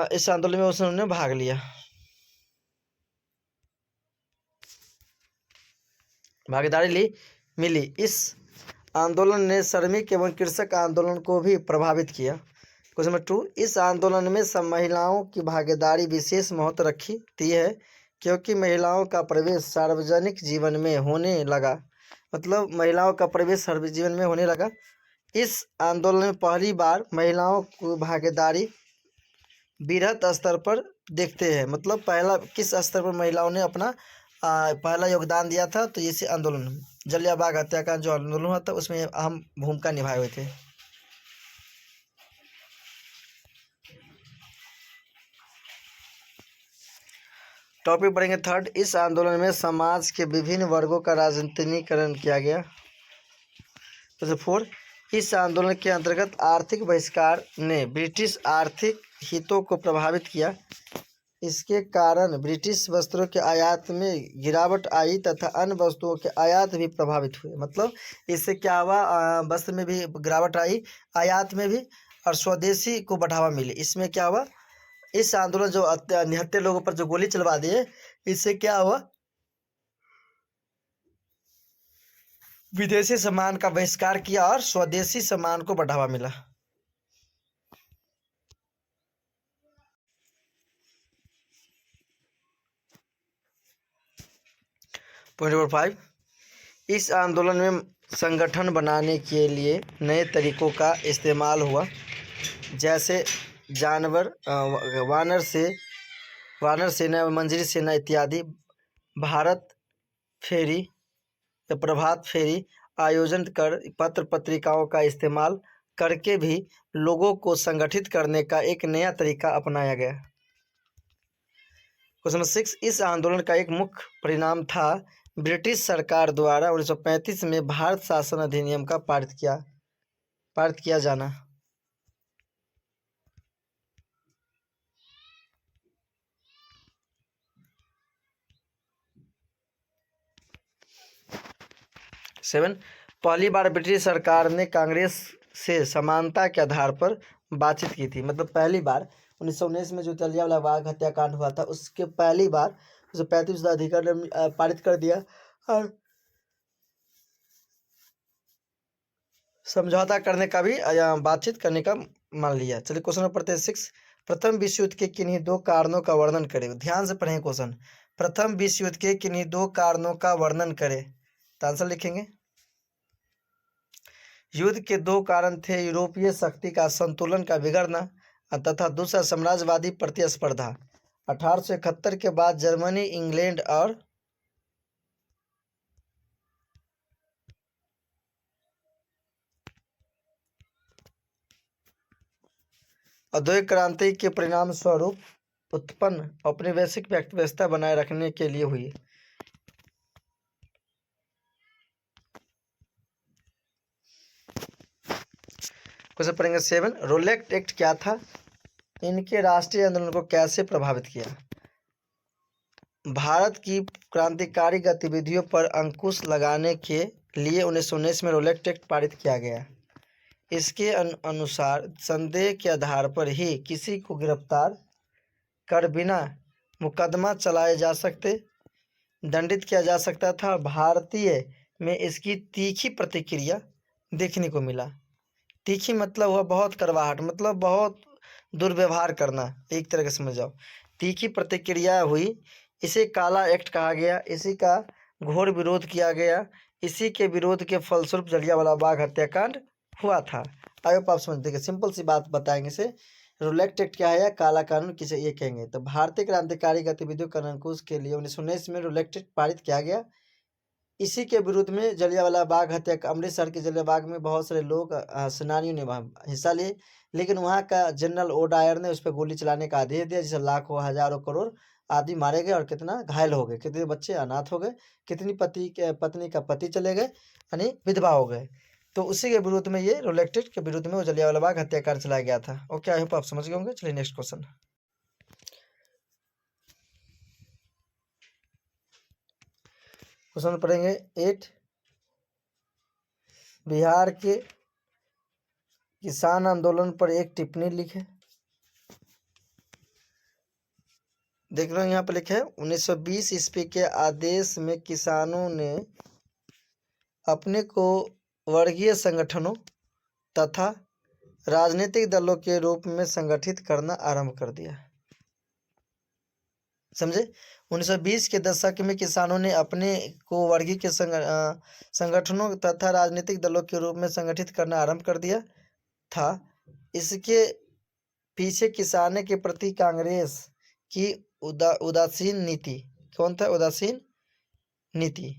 इस आंदोलन में उन्होंने भाग लिया, भागीदारी मिली। इस आंदोलन ने श्रमिक एवं कृषक आंदोलन को भी प्रभावित किया। क्वेश्चन नंबर 2, इस आंदोलन में सब महिलाओं की भागीदारी विशेष महत्व रखती है, क्योंकि महिलाओं का प्रवेश सार्वजनिक जीवन में होने लगा। मतलब महिलाओं का प्रवेश सार्वजनिक जीवन में होने लगा। इस आंदोलन में पहली बार महिलाओं की भागीदारी बृहत स्तर पर देखते हैं। मतलब पहला किस स्तर पर महिलाओं ने अपना पहला योगदान दिया था? तो इसी आंदोलन, जलियांवाला बाग हत्याकांड जो आंदोलन हुआ था, उसमें अहम भूमिका निभाए हुए थे। टॉपिक पढ़ेंगे 3, इस आंदोलन में समाज के विभिन्न वर्गों का राजनीतिकरण किया गया। तो 4, इस आंदोलन के अंतर्गत आर्थिक बहिष्कार ने ब्रिटिश आर्थिक हितों को प्रभावित किया। इसके कारण ब्रिटिश वस्त्रों के आयात में गिरावट आई तथा अन्य वस्तुओं के आयात भी प्रभावित हुए। मतलब इससे क्या हुआ? वस्त्र में भी गिरावट आई, आयात में भी, और स्वदेशी को बढ़ावा मिले। इसमें क्या हुआ? इस आंदोलन जो निहत्थे लोगों पर जो गोली चलवा दिए, इससे क्या हुआ? विदेशी सामान का बहिष्कार किया और स्वदेशी सामान को बढ़ावा मिला। पॉइंट नंबर 5, इस आंदोलन में संगठन बनाने के लिए नए तरीकों का इस्तेमाल हुआ, जैसे वानर सेना एवं मंजरी सेना इत्यादि। भारत फेरी या प्रभात फेरी आयोजन कर पत्र पत्रिकाओं का इस्तेमाल करके भी लोगों को संगठित करने का एक नया तरीका अपनाया गया। क्वेश्चन नंबर 6, इस आंदोलन का एक मुख्य परिणाम था ब्रिटिश सरकार द्वारा 1935 में भारत शासन अधिनियम का पारित किया जाना। सेवन, पहली बार ब्रिटिश सरकार ने कांग्रेस से समानता के आधार पर बातचीत की थी। मतलब पहली बार 1919 में जो जलियांवाला बाग हत्याकांड हुआ था, उसके पहली बार 1935 अधिनियम पारित कर दिया और समझौता करने का भी बातचीत करने का मान लिया। चलिए क्वेश्चन नंबर पढ़ते हैं 6, प्रथम विश्व युद्ध के किन्हीं 2 कारणों का वर्णन करें। ध्यान से पढ़ें क्वेश्चन। प्रथम विश्व युद्ध के किन्हीं 2 कारणों का वर्णन करें। तो आंसर लिखेंगे। युद्ध के 2 कारण थे, यूरोपीय शक्ति का संतुलन का बिगड़ना तथा दूसरा साम्राज्यवादी प्रतिस्पर्धा। 1871 के बाद जर्मनी, इंग्लैंड और औद्योगिक क्रांति के परिणाम स्वरूप उत्पन्न औपनिवेशिक व्यवस्था बनाए रखने के लिए हुई। क्वेश्चन पढ़ेंगे 7, रोलेट एक्ट क्या था? इनके राष्ट्रीय आंदोलन को कैसे प्रभावित किया? भारत की क्रांतिकारी गतिविधियों पर अंकुश लगाने के लिए 1919 में रोलेट एक्ट पारित किया गया। इसके अनुसार संदेह के आधार पर ही किसी को गिरफ्तार कर बिना मुकदमा चलाए जा सकते। दंडित किया जा सकता था। भारतीय में इसकी तीखी प्रतिक्रिया देखने को मिला। तीखी मतलब हुआ बहुत कड़वाहट, मतलब बहुत दुर्व्यवहार करना, एक तरह के समझ जाओ। तीखी प्रतिक्रिया हुई, इसे काला एक्ट कहा गया, इसी का घोर विरोध किया गया, इसी के विरोध के फलस्वरूप जलियांवाला बाग हत्याकांड हुआ था। आई होप आप समझ देखिए, सिंपल सी बात बताएंगे इसे। रोलेक्ट एक्ट क्या है या काला कानून किसे ये कहेंगे? तो भारतीय क्रांतिकारी गतिविधियों का अंकुश के लिए 1919 में रोलेक्ट एक्ट पारित किया गया। इसी के विरुद्ध में जलियांवाला बाग हत्या, अमृतसर के जलियांवाला बाग में बहुत सारे लोग सेनानियों ने वहाँ हिस्सा लिए, लेकिन वहाँ का जनरल ओ डायर ने उस पर गोली चलाने का आदेश दिया, जिससे लाखों हजारों करोड़ आदमी मारे गए और कितना घायल हो गए, कितने बच्चे अनाथ हो गए, कितनी पत्नी का पति चले गए, यानी विधवा हो गए। तो उसी के विरुद्ध में ये रोलेक्ट एक्ट के विरुद्ध में वो जलियांवाला बाग हत्याकांड चलाया गया था। ओके, आई होप आप समझ गए होंगे। चलिए नेक्स्ट क्वेश्चन। क्वेश्चन पढ़ेंगे 8। बिहार के किसान आंदोलन पर एक टिप्पणी लिखे। देख लो यहाँ पर लिखे है 1920 ईस्वी के आदेश में किसानों ने अपने को वर्गीय संगठनों तथा राजनीतिक दलों के रूप में संगठित करना आरंभ कर दिया। समझे? 1920 के दशक में किसानों ने अपने को वर्गीय के संगठनों तथा राजनीतिक दलों के रूप में संगठित करना आरंभ कर दिया था। इसके पीछे किसानों के प्रति कांग्रेस की उदासीन नीति। कौन था? उदासीन नीति।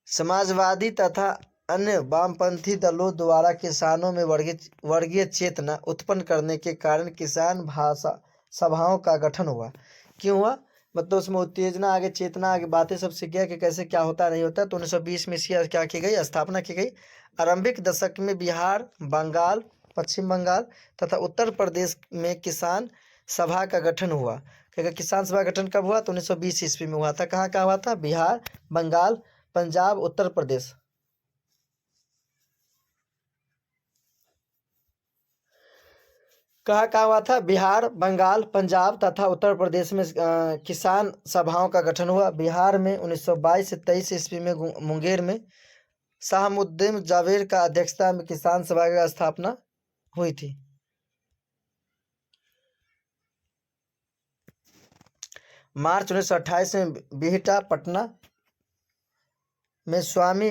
समाजवादी तथा अन्य वामपंथी दलों द्वारा किसानों में वर्गीय चेतना उत्पन्न करने के कारण किसान भाषा सभाओं का गठन हुआ। क्यों हुआ? मतलब उसमें उत्तेजना आगे, चेतना आगे, बातें सब सीख गया कि कैसे क्या होता नहीं होता। तो 1920 में इसकी क्या की गई? स्थापना की गई। आरंभिक दशक में बिहार, बंगाल, पश्चिम बंगाल तथा उत्तर प्रदेश में किसान सभा का गठन हुआ। क्योंकि किसान सभा का गठन कब हुआ? तो 1920 ईस्वी में हुआ था। कहाँ कहाँ हुआ था? बिहार, बंगाल, पंजाब, उत्तर प्रदेश। कहाँ कहाँ हुआ था? बिहार, बंगाल, पंजाब तथा उत्तर प्रदेश में किसान सभाओं का गठन हुआ। बिहार में 1922 से 23 ईस्वी में मुंगेर में शाहमुद्दीन जावेद का अध्यक्षता में किसान सभा की स्थापना हुई थी। मार्च 1928 में बिहटा, पटना में स्वामी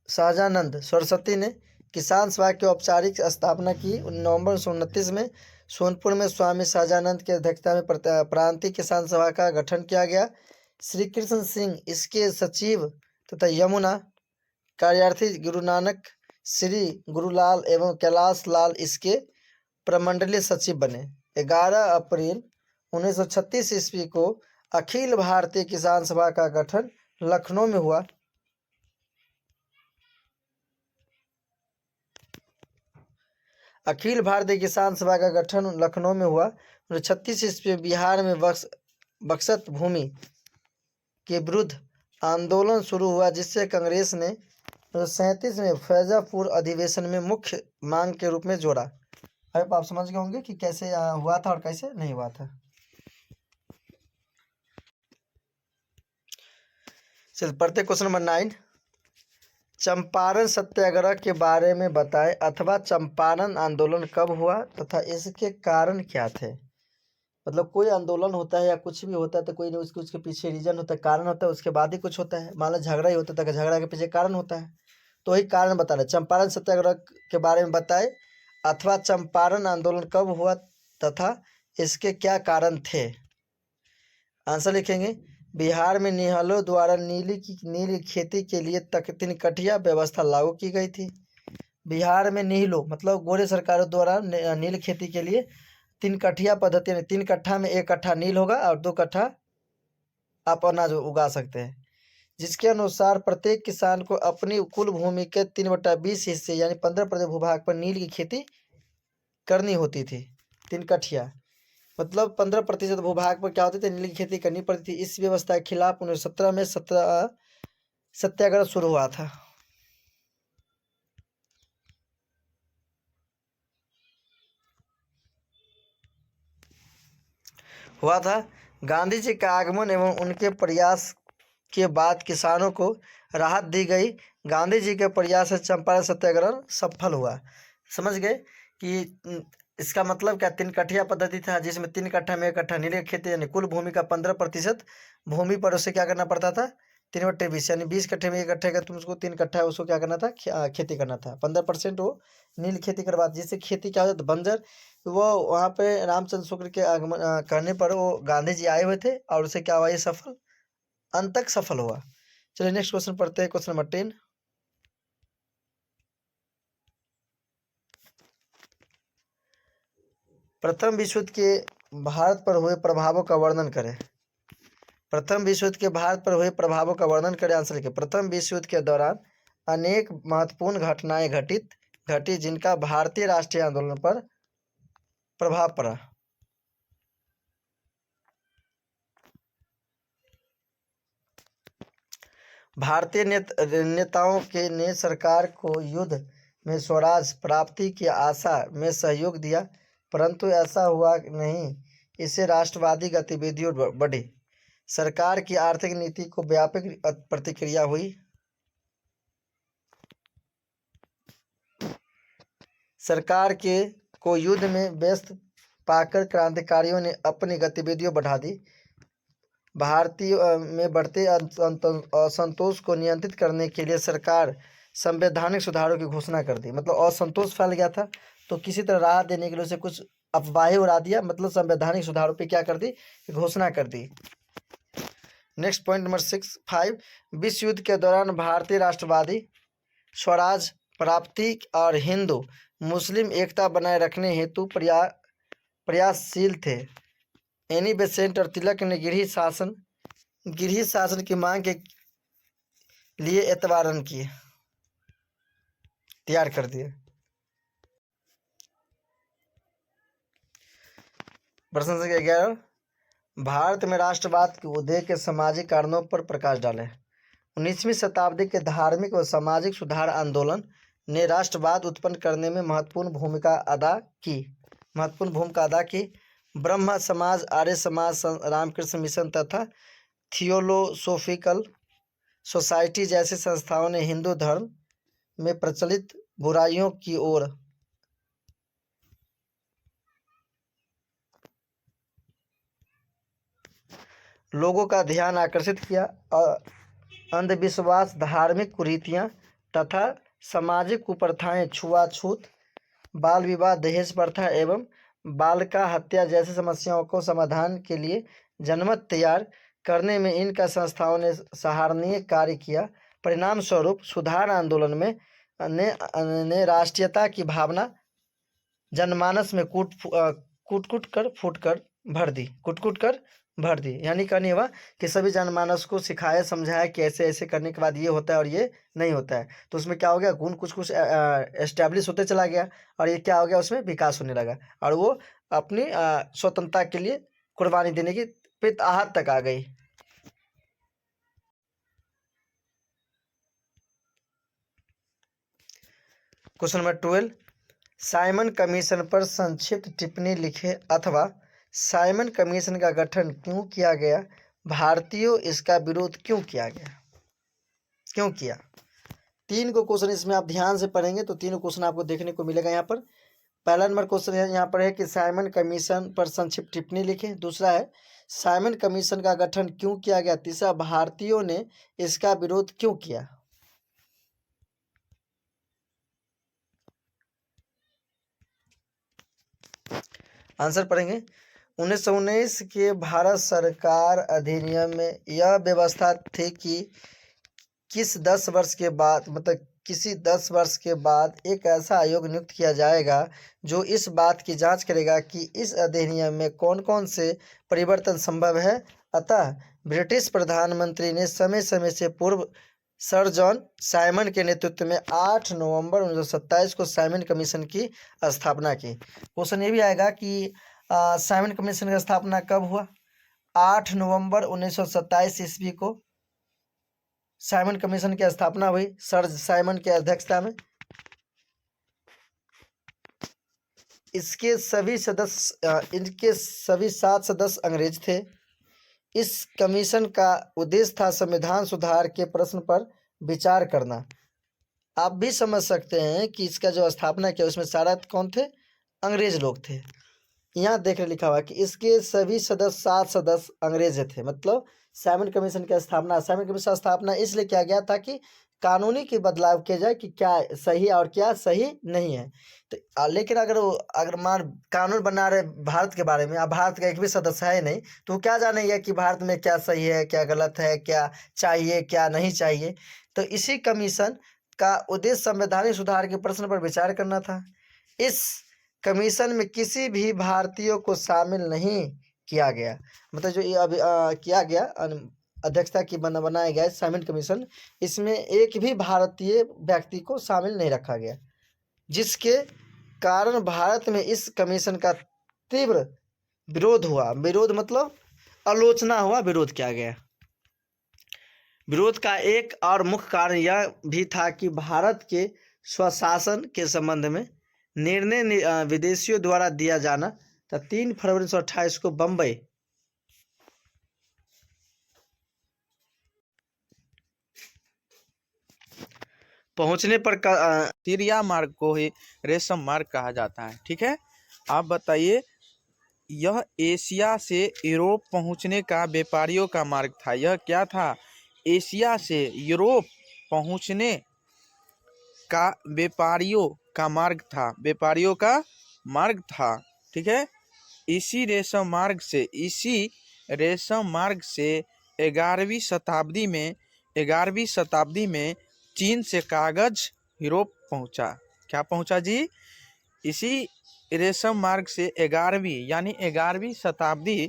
सहजानंद सरस्वती ने किसान सभा की औपचारिक स्थापना की। नवंबर 1929 में सोनपुर में स्वामी सहजानंद की अध्यक्षता में प्रांतीय किसान सभा का गठन किया गया। श्री कृष्ण सिंह इसके सचिव तथा यमुना कार्यार्थी, गुरु नानक, श्री गुरुलाल एवं कैलाश लाल इसके प्रमंडलीय सचिव बने। 11 अप्रैल 1936 ईस्वी को अखिल भारतीय किसान सभा का गठन लखनऊ में हुआ। अखिल भारतीय किसान सभा का गठन लखनऊ में हुआ। 1936 ईस्वी में बिहार में बक्सत भूमि के विरुद्ध आंदोलन शुरू हुआ, जिससे कांग्रेस ने 1937 में फैजापुर अधिवेशन में मुख्य मांग के रूप में जोड़ा। अब आप समझ गए होंगे कि कैसे हुआ था और कैसे नहीं हुआ था। चल पढ़ते क्वेश्चन नंबर 9। चंपारण सत्याग्रह के बारे में बताएं अथवा चंपारण आंदोलन कब हुआ तथा इसके कारण क्या थे। मतलब कोई आंदोलन होता है या कुछ भी होता है तो कोई ना उसके पीछे रीजन होता है, कारण होता है, उसके बाद ही कुछ होता है। मान लो झगड़ा ही होता है तो झगड़ा के पीछे कारण होता है, तो वही कारण बता रहे। चंपारण सत्याग्रह के बारे में बताएं अथवा चंपारण आंदोलन कब हुआ तथा इसके क्या कारण थे। आंसर लिखेंगे। बिहार में निहलों द्वारा नील खेती के लिए तिनकठिया व्यवस्था लागू की गई थी। बिहार में निहलों मतलब गोरे सरकारों द्वारा नील खेती के लिए तिनकठिया पद्धति, 3 कट्ठा में 1 कट्ठा नील होगा और 2 कट्ठा आप अनाज उगा सकते हैं, जिसके अनुसार प्रत्येक किसान को अपनी कुल भूमि के 3/20 हिस्से यानी 15% भूभाग पर नील की खेती करनी होती थी। 3 कट्ठिया मतलब 15% भूभाग पर क्या होती थी? नील की खेती करनी पड़ती थी। इस व्यवस्था के खिलाफ 1917 में सत्याग्रह शुरू हुआ था। हुआ था। गांधी जी का आगमन एवं उनके प्रयास के बाद किसानों को राहत दी गई। गांधी जी के प्रयास से चंपारण सत्याग्रह सफल हुआ। समझ गए कि इसका मतलब क्या, 3 कट्ठिया पद्धति था जिसमें 3 कट्ठा में 1 कट्ठा नीले की खेती, यानी कुल भूमि का 15% भूमि पर उसे क्या करना पड़ता था, 3/20, यानी 20 कट्ठे में 1 कट्ठे का तुम उसको 3 कट्ठा उसको क्या करना था, खेती करना था। 15% वो नील खेती करवा, जिससे खेती क्या हो जाता बंजर। वो वहाँ पे रामचंद्र शुक्ल के आगमन करने पर वो गांधी जी आए हुए थे और उसे क्या हुआ, ये सफल, अंत तक सफल हुआ। चलिए नेक्स्ट क्वेश्चन पढ़ते हैं, क्वेश्चन नंबर 10। प्रथम विश्व युद्ध के भारत पर हुए प्रभावों का वर्णन करें। प्रथम विश्व युद्ध के भारत पर हुए प्रभावों का वर्णन करें। आंसर लिखें। प्रथम विश्व युद्ध के दौरान अनेक महत्वपूर्ण घटनाएं घटी जिनका भारतीय राष्ट्रीय आंदोलन पर प्रभाव पड़ा। भारतीय नेताओं के ने सरकार को युद्ध में स्वराज प्राप्ति की आशा में सहयोग दिया, परंतु ऐसा हुआ नहीं। इससे राष्ट्रवादी गतिविधियों बढ़ी। सरकार की आर्थिक नीति को व्यापक प्रतिक्रिया हुई। सरकार के को युद्ध में व्यस्त पाकर क्रांतिकारियों ने अपनी गतिविधियां बढ़ा दी। भारतीय में बढ़ते असंतोष को नियंत्रित करने के लिए सरकार संवैधानिक सुधारों की घोषणा कर दी। मतलब असंतोष फैल गया था तो किसी तरह राहत देने के लिए उसे कुछ अफवाहें उड़ा दिया, मतलब संवैधानिक सुधारों पे क्या कर दी, घोषणा कर दी। Next point number 5। विश्व युद्ध के दौरान भारतीय राष्ट्रवादी स्वराज प्राप्ति और हिंदू मुस्लिम एकता बनाए रखने हेतु प्रयासशील थे। एनी बेसेंट और तिलक ने गृह शासन की मांग के लिए एतवारन किए, तैयार कर दिए। प्रश्न संख्या 11। भारत में राष्ट्रवाद के उदय के सामाजिक कारणों पर प्रकाश डालें। 19वीं शताब्दी के धार्मिक व सामाजिक सुधार आंदोलन ने राष्ट्रवाद उत्पन्न करने में महत्वपूर्ण भूमिका अदा की। ब्रह्म समाज, आर्य समाज, रामकृष्ण मिशन तथा थियोलोसोफिकल सोसाइटी जैसी संस्थाओं ने हिंदू धर्म में प्रचलित बुराइयों की ओर लोगों का ध्यान आकर्षित किया। अंधविश्वास, धार्मिक कुरीतियाँ तथा सामाजिक कुप्रथाएं, छुआछूत, बाल विवाह, दहेज प्रथा एवं बालिका हत्या जैसी समस्याओं को समाधान के लिए जनमत तैयार करने में इनका संस्थाओं ने सराहनीय कार्य किया। परिणाम स्वरूप सुधार आंदोलन में ने राष्ट्रीयता की भावना जनमानस में कूट कर भर दी। यानी कहने हुआ कि सभी जनमानस को सिखाया समझाया कि ऐसे ऐसे करने के बाद ये होता है और ये नहीं होता है। तो उसमें क्या हो गया, गुण कुछ एस्टेब्लिश होते चला गया और ये क्या हो गया, उसमें विकास होने लगा और वो अपनी स्वतंत्रता के लिए कुर्बानी देने की पिताहत तक आ गई। Question number 12। साइमन कमीशन पर संक्षिप्त टिप्पणी लिखे अथवा साइमन कमीशन का गठन क्यों किया गया, भारतीयों इसका विरोध क्यों किया। 3 को क्वेश्चन इसमें आप ध्यान से पढ़ेंगे तो 3 क्वेश्चन आपको देखने को मिलेगा यहाँ पर। पहला नंबर क्वेश्चन यहाँ पर है कि साइमन कमीशन पर संक्षिप्त टिप्पणी लिखें। दूसरा है साइमन कमीशन का गठन क्यों किया गया। तीसरा, भारतीयों ने इसका विरोध क्यों किया। आंसर पढ़ेंगे। 1919 के भारत सरकार अधिनियम में यह व्यवस्था थी कि किसी 10 वर्ष के बाद एक ऐसा आयोग नियुक्त किया जाएगा जो इस बात की जांच करेगा कि इस अधिनियम में कौन कौन से परिवर्तन संभव है। अतः ब्रिटिश प्रधानमंत्री ने समय समय से पूर्व सर जॉन साइमन के नेतृत्व में 8 नवंबर 1927 को साइमन कमीशन की स्थापना की। क्वेश्चन ये भी आएगा कि साइमन कमीशन की स्थापना कब हुआ। 8 नवंबर 1927 ईस्वी को साइमन कमीशन की स्थापना हुई सर साइमन की अध्यक्षता में। इनके सभी 7 सदस्य अंग्रेज थे। इस कमीशन का उद्देश्य था संविधान सुधार के प्रश्न पर विचार करना। आप भी समझ सकते हैं कि इसका जो स्थापना किया उसमें सारा कौन थे? अंग्रेज लोग थे। यहाँ देखने लिखा हुआ है कि इसके सभी सदस्य 7 सदस्य अंग्रेज थे। मतलब साइमन कमीशन की स्थापना इसलिए किया गया था कि कानूनी की बदलाव किया जाए कि क्या सही और क्या सही नहीं है। तो लेकिन अगर मान कानून बना रहे भारत के बारे में, अब भारत का एक भी सदस्य है नहीं, तो वो क्या जानेगा कि भारत में क्या सही है, क्या गलत है, क्या चाहिए, क्या नहीं चाहिए। तो इसी कमीशन का उद्देश्य संवैधानिक सुधार के प्रश्न पर विचार करना था। इस कमीशन में किसी भी भारतीय को शामिल नहीं किया गया। मतलब जो ये अभी किया गया अध्यक्षता की बनाया गया साइमन कमीशन, इसमें एक भी भारतीय व्यक्ति को शामिल नहीं रखा गया, जिसके कारण भारत में इस कमीशन का तीव्र विरोध हुआ। विरोध मतलब आलोचना हुआ, विरोध किया गया। विरोध का एक और मुख्य कारण यह भी था कि भारत के स्वशासन के संबंध में निर्णय विदेशियों द्वारा दिया जाना था। 3 फरवरी 1928 को बम्बई पहुंचने पर सीरिया मार्ग को ही रेशम मार्ग कहा जाता है। ठीक है, आप बताइए, यह एशिया से यूरोप पहुंचने का व्यापारियों का मार्ग था। यह क्या था? एशिया से यूरोप पहुंचने का व्यापारियों का मार्ग था। व्यापारियों का मार्ग था। ठीक है, इसी रेशम मार्ग से 11वीं शताब्दी में चीन से कागज यूरोप पहुंचा। क्या पहुंचा जी? इसी रेशम मार्ग से 11वीं शताब्दी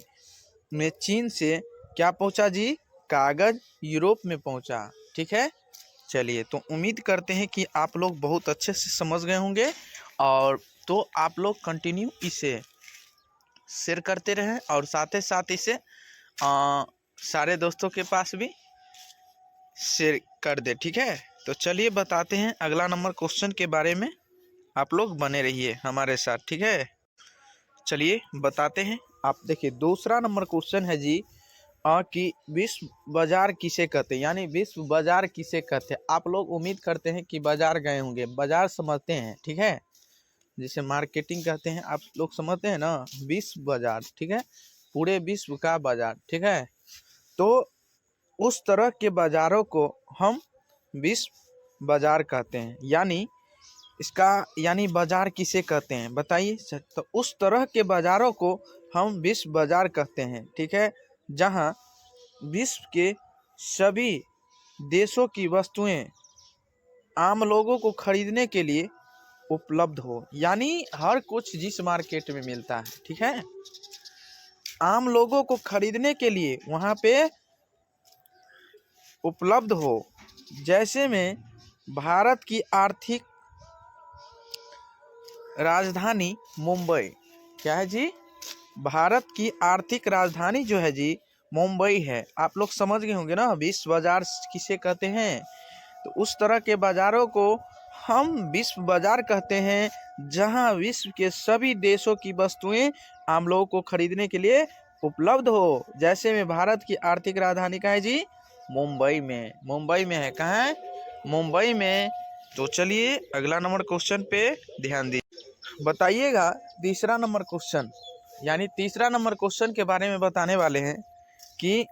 में चीन से क्या पहुंचा जी? कागज यूरोप में पहुंचा। ठीक है, चलिए, तो उम्मीद करते हैं कि आप लोग बहुत अच्छे से समझ गए होंगे, और तो आप लोग कंटिन्यू इसे शेयर करते रहें और साथ ही साथ इसे सारे दोस्तों के पास भी शेयर कर दे। ठीक है, तो चलिए बताते हैं अगला नंबर क्वेश्चन के बारे में। आप लोग बने रहिए हमारे साथ। ठीक है, चलिए बताते हैं। आप देखिए, दूसरा नंबर क्वेश्चन है जी कि विश्व बाजार किसे कहते हैं, यानी विश्व बाजार किसे कहते हैं। आप लोग उम्मीद करते हैं कि बाजार गए होंगे, बाजार समझते हैं। ठीक है, जिसे मार्केटिंग कहते हैं, आप लोग समझते हैं ना, विश्व बाजार। ठीक है, पूरे विश्व का बाजार। ठीक है, तो उस तरह के बाजारों को हम विश्व बाजार कहते हैं। यानी बाजार किसे कहते हैं बताइए? तो उस तरह के बाजारों को हम विश्व बाजार कहते हैं। ठीक है, जहां विश्व के सभी देशों की वस्तुएं आम लोगों को खरीदने के लिए उपलब्ध हो। यानी हर कुछ जिस मार्केट में मिलता है, ठीक है, आम लोगों को खरीदने के लिए वहां पे उपलब्ध हो। जैसे में भारत की आर्थिक राजधानी मुंबई, क्या है जी? भारत की आर्थिक राजधानी जो है जी मुंबई है। आप लोग समझ गए होंगे ना विश्व बाजार किसे कहते हैं। तो उस तरह के बाजारों को हम विश्व बाजार कहते हैं, जहां विश्व के सभी देशों की वस्तुएं आम लोगों को खरीदने के लिए उपलब्ध हो। जैसे में भारत की आर्थिक राजधानी कहाँ है जी? मुंबई में है। कहाँ है? मुंबई में। तो चलिए अगला नंबर क्वेश्चन पे ध्यान दीजिए। बताइएगा तीसरा नंबर क्वेश्चन, यानी तीसरा नंबर क्वेश्चन के बारे में बताने वाले हैं कि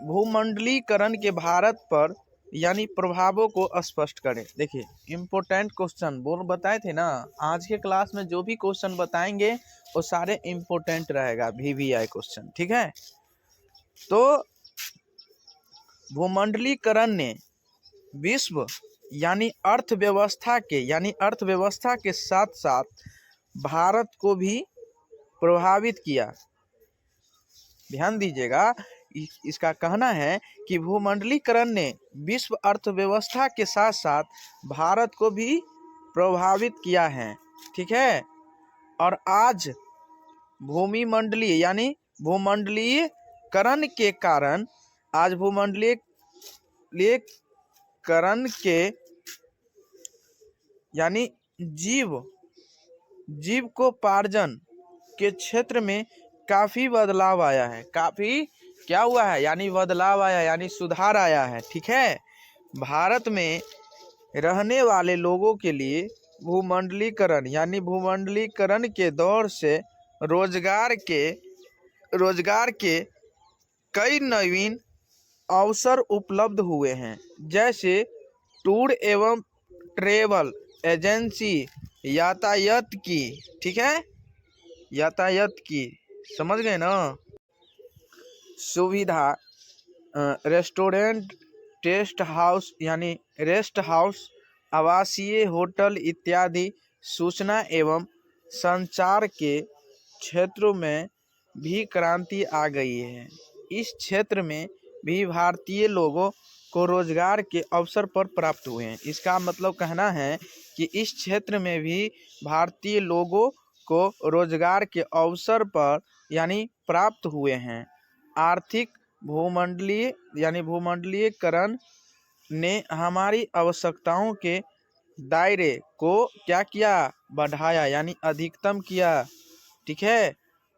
भूमंडलीकरण के भारत पर यानी प्रभावों को स्पष्ट करें। देखिए, इम्पोर्टेंट क्वेश्चन बताए थे ना, आज के क्लास में जो भी क्वेश्चन बताएंगे वो सारे इम्पोर्टेंट रहेगा, VVI क्वेश्चन। ठीक है, तो भूमंडलीकरण ने विश्व यानी अर्थव्यवस्था के साथ साथ भारत को भी प्रभावित किया। ध्यान दीजिएगा, इसका कहना है कि भूमंडलीकरण ने विश्व अर्थव्यवस्था के साथ साथ भारत को भी प्रभावित किया है। ठीक है, और आज भूमंडलीकरण के कारण यानी जीव जीविकोपार्जन के क्षेत्र में काफ़ी बदलाव आया है। काफ़ी क्या हुआ है, यानी बदलाव आया, यानी सुधार आया है। ठीक है। भारत में रहने वाले लोगों के लिए भूमंडलीकरण यानी भूमंडलीकरण के दौर से रोजगार के कई नवीन अवसर उपलब्ध हुए हैं, जैसे टूर एवं ट्रेवल एजेंसी, यातायात की, ठीक है, यातायात की, समझ गए ना, सुविधा, रेस्टोरेंट, रेस्ट हाउस, आवासीय होटल इत्यादि सूचना एवं संचार के क्षेत्रों में भी क्रांति आ गई है। इस क्षेत्र में भी भारतीय लोगों को रोजगार के अवसर पर प्राप्त हुए हैं। इसका मतलब कहना है कि इस क्षेत्र में भी भारतीय लोगों को रोजगार के अवसर पर यानी प्राप्त हुए हैं। आर्थिक भूमंडलीकरण ने हमारी आवश्यकताओं के दायरे को क्या किया, बढ़ाया यानी अधिकतम किया। ठीक है।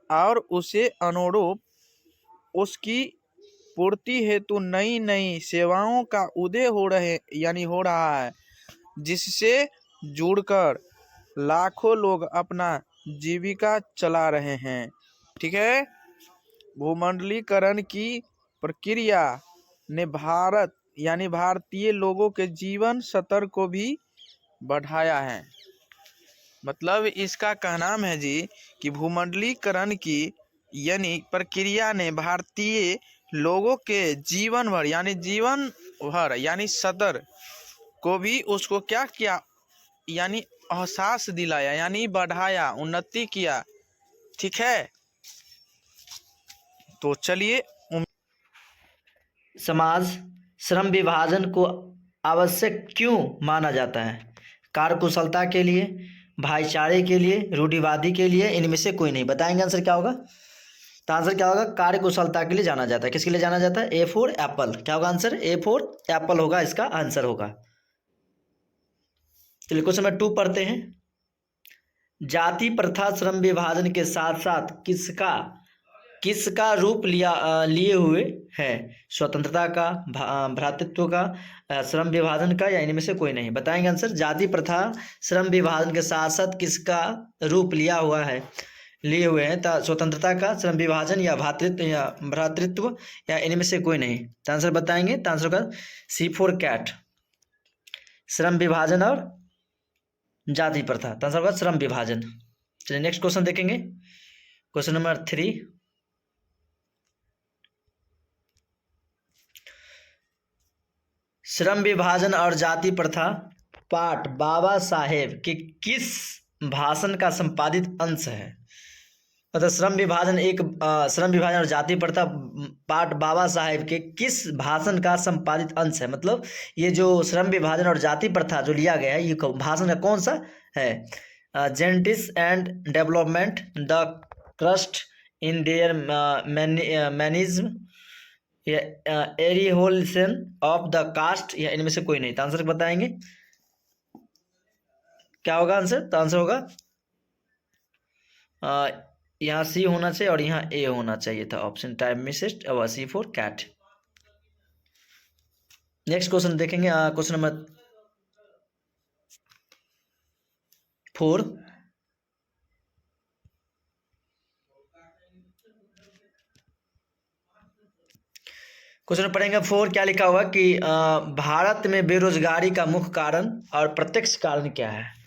और उसे अनुरूप उसकी पूर्ति हेतु नई नई सेवाओं का उदय हो रहा है, जिससे जुड़कर लाखों लोग अपना जीविका चला रहे हैं। ठीक है। भूमंडलीकरण की प्रक्रिया ने भारतीय लोगों के जीवन स्तर को भी बढ़ाया है। मतलब इसका कहना है जी कि भूमंडलीकरण की यानी प्रक्रिया ने भारतीय लोगों के जीवन भर यानी स्तर को भी उसको क्या किया, यानी एहसास दिलाया, यानी बढ़ाया, उन्नति किया। ठीक है। तो चलिए, समाज श्रम विभाजन को आवश्यक क्यों माना जाता है? कार्यकुशलता के लिए, भाईचारे के लिए, रूढ़िवादी के लिए, इनमें से कोई नहीं। बताएंगे आंसर क्या होगा? तो आंसर क्या होगा? कार्यकुशलता के लिए जाना जाता है। किसके लिए जाना जाता है? A for Apple. क्या होगा आंसर? ए फॉर एप्पल होगा इसका आंसर होगा। चलिए क्वेश्चन नंबर 2 पढ़ते हैं। जाति प्रथा श्रम विभाजन के साथ साथ किसका रूप लिए हुए है? स्वतंत्रता का, भ्रातृत्व का, श्रम विभाजन का, या इनमें से कोई नहीं। बताएंगे आंसर। जाति प्रथा श्रम विभाजन के साथ साथ किसका रूप लिए हुए हैं? तो स्वतंत्रता का, श्रम विभाजन, या भ्रातृत्व, या इनमें से कोई नहीं। तो आंसर बताएंगे। तो आंसर का सी फॉर कैट, श्रम विभाजन और जाति प्रथा। तो आंसर होगा श्रम विभाजन। चलिए नेक्स्ट क्वेश्चन देखेंगे। Question number 3। श्रम विभाजन और जाति प्रथा पाठ बाबा साहेब के किस भाषण का संपादित अंश है? मतलब श्रम विभाजन और जाति प्रथा पाठ बाबा साहेब के किस भाषण का संपादित अंश है? मतलब ये जो श्रम विभाजन और जाति प्रथा जो लिया गया है, ये भाषण का कौन सा है? Genesis and development, the crust in their mannerism, एरिहोल्सन ऑफ द कास्ट, या इनमें से कोई नहीं। तो आंसर बताएंगे क्या होगा आंसर? तो आंसर होगा यहाँ सी होना चाहिए और यहाँ ए होना चाहिए था। ऑप्शन टाइप मिस्ड, अब सी फॉर कैट। नेक्स्ट क्वेश्चन देखेंगे। Question number 4। क्वेश्चन पढ़ेंगे 4। क्या लिखा हुआ कि भारत में बेरोजगारी का मुख्य कारण और प्रत्यक्ष कारण क्या है?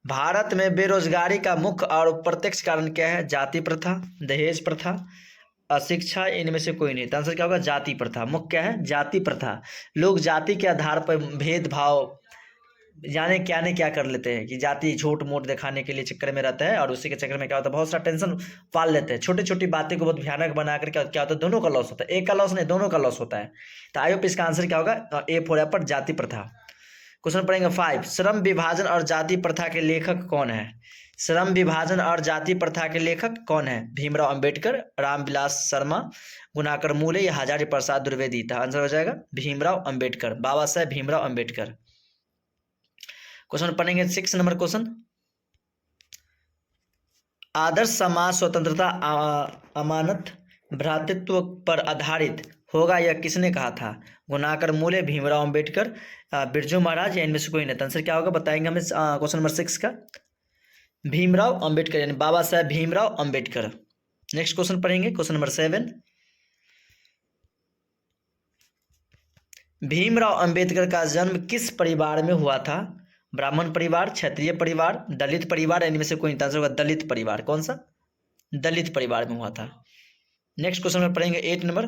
भारत में बेरोजगारी का मुख्य और प्रत्यक्ष कारण क्या है? जाति प्रथा, दहेज प्रथा, अशिक्षा, इनमें से कोई नहीं। तो आंसर क्या होगा? जाति प्रथा। मुख्य क्या है? जाति प्रथा। लोग जाति के आधार पर भेदभाव जाने क्या कर लेते हैं कि जाति झूठ मूठ दिखाने के लिए चक्कर में रहता है, और उसी के चक्कर में क्या होता है, बहुत सारा टेंशन पाल लेते हैं। छोटी छोटी बातें को बहुत भयानक बनाकर क्या होता है, दोनों का लॉस होता है। एक का लॉस नहीं, दोनों का लॉस होता है। तो आई होप इसका आंसर क्या होगा? ए फॉर एप्पल, जाति प्रथा। क्वेश्चन पढ़ेंगे 5। श्रम विभाजन और जाति प्रथा के लेखक कौन है? श्रम विभाजन और जाति प्रथा के लेखक कौन है? भीमराव अंबेडकर, रामविलास शर्मा, गुणाकर मूले, या हजारी प्रसाद द्विवेदी। तो आंसर हो जाएगा भीमराव अंबेडकर, बाबा साहेब भीमराव अंबेडकर। क्वेश्चन पढ़ेंगे 6 नंबर क्वेश्चन। आदर्श समाज स्वतंत्रता, अमानत, भ्रातृत्व पर आधारित होगा, यह किसने कहा था? गुणाकर मूले, भीमराव अंबेडकर, बिरजू महाराज, या इनमें से कोई नहीं। आंसर क्या होगा बताएंगे हमें क्वेश्चन नंबर 6 का। भीमराव अंबेडकर यानी बाबा साहेब भीमराव अंबेडकर। नेक्स्ट क्वेश्चन पढ़ेंगे, क्वेश्चन नंबर 7। भीमराव अंबेडकर का जन्म किस परिवार में हुआ था? ब्राह्मण परिवार, क्षत्रिय परिवार, दलित परिवार, इनमें से कोई आंसर होगा दलित परिवार। कौन सा? दलित परिवार में हुआ था। नेक्स्ट क्वेश्चन में पढ़ेंगे 8 नंबर।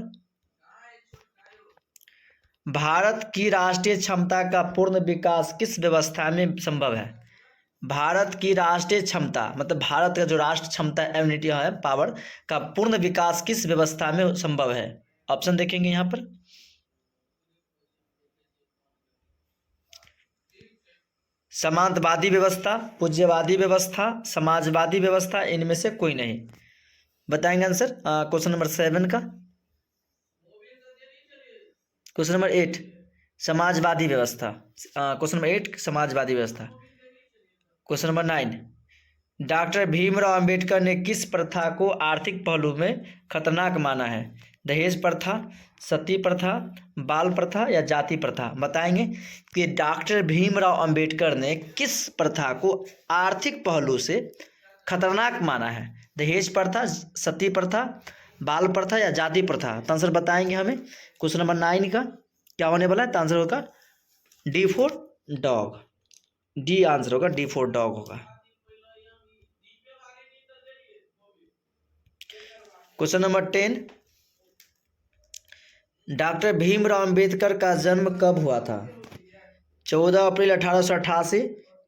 भारत की राष्ट्रीय क्षमता का पूर्ण विकास किस व्यवस्था में संभव है? भारत की राष्ट्रीय क्षमता मतलब भारत का जो राष्ट्र क्षमता यूनिटी है, पावर का पूर्ण विकास किस व्यवस्था में संभव है? ऑप्शन देखेंगे यहाँ पर। समांतवादी व्यवस्था, पूज्यवादी व्यवस्था, समाजवादी व्यवस्था, इनमें से कोई नहीं। बताएंगे आंसर क्वेश्चन नंबर 7 का। क्वेश्चन नंबर 8 समाजवादी व्यवस्था। क्वेश्चन नंबर 8 समाजवादी व्यवस्था। Question number 9 doctor Bhimrao Ambedkar ने किस प्रथा को आर्थिक पहलू में खतरनाक माना है? दहेज प्रथा, सती प्रथा, बाल प्रथा, या जाति प्रथा। बताएंगे कि डॉक्टर भीमराव अंबेडकर ने किस प्रथा को आर्थिक पहलू से खतरनाक माना है? दहेज प्रथा, सती प्रथा, बाल प्रथा, या जाति प्रथा। तो आंसर बताएंगे हमें क्वेश्चन नंबर 9 का क्या होने वाला है। तो आंसर होगा D for dog. D answer होगा, D फॉर डॉग होगा। Question number 10 doctor Bhimrao Ambedkar का जन्म कब हुआ था? 14 अप्रैल 1888,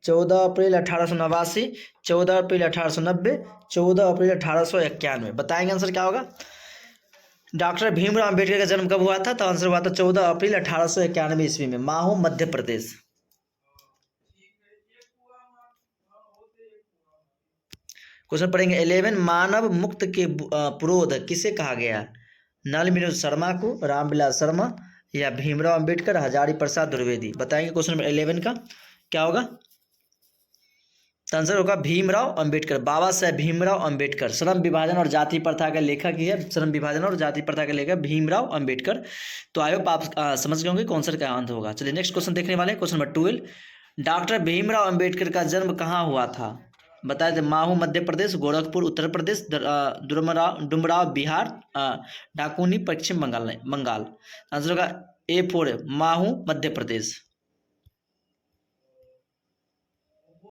14 अप्रैल 1889, 14 अप्रैल 1890, 14 अप्रैल 1891। बताएंगे आंसर क्या होगा। डॉक्टर भीमराव अंबेडकर का जन्म कब हुआ था? तो आंसर हुआ था 14 अप्रैल 1891 ईस्वी में, माहू मध्य प्रदेश। क्वेश्चन पढ़ेंगे 11 मानव मुक्त के पुरोध किसे कहा गया? नल विनोद शर्मा को, रामविलास शर्मा, या भीमराव अंबेडकर, हजारी प्रसाद द्विवेदी। बताएंगे क्वेश्चन नंबर 11 का क्या होगा। तो आंसर होगा भीमराव अंबेडकर, बाबा साहेब भीमराव अंबेडकर। श्रम विभाजन और जाति प्रथा का लेखक ही है, श्रम विभाजन और जाति प्रथा का लेखक भीमराव अंबेडकर। तो आई होप आप समझ गए होंगे कौन सा का आंसर होगा। चलिए नेक्स्ट क्वेश्चन देखने वाले हैं, question number 12 doctor Bhimrao Ambedkar का जन्म कहाँ हुआ था? बताए थे माहू मध्य प्रदेश, गोरखपुर उत्तर प्रदेश, डुमराव बिहार, डाकुनी पश्चिम बंगाल। आंसर होगा A फॉर माहू मध्य प्रदेश।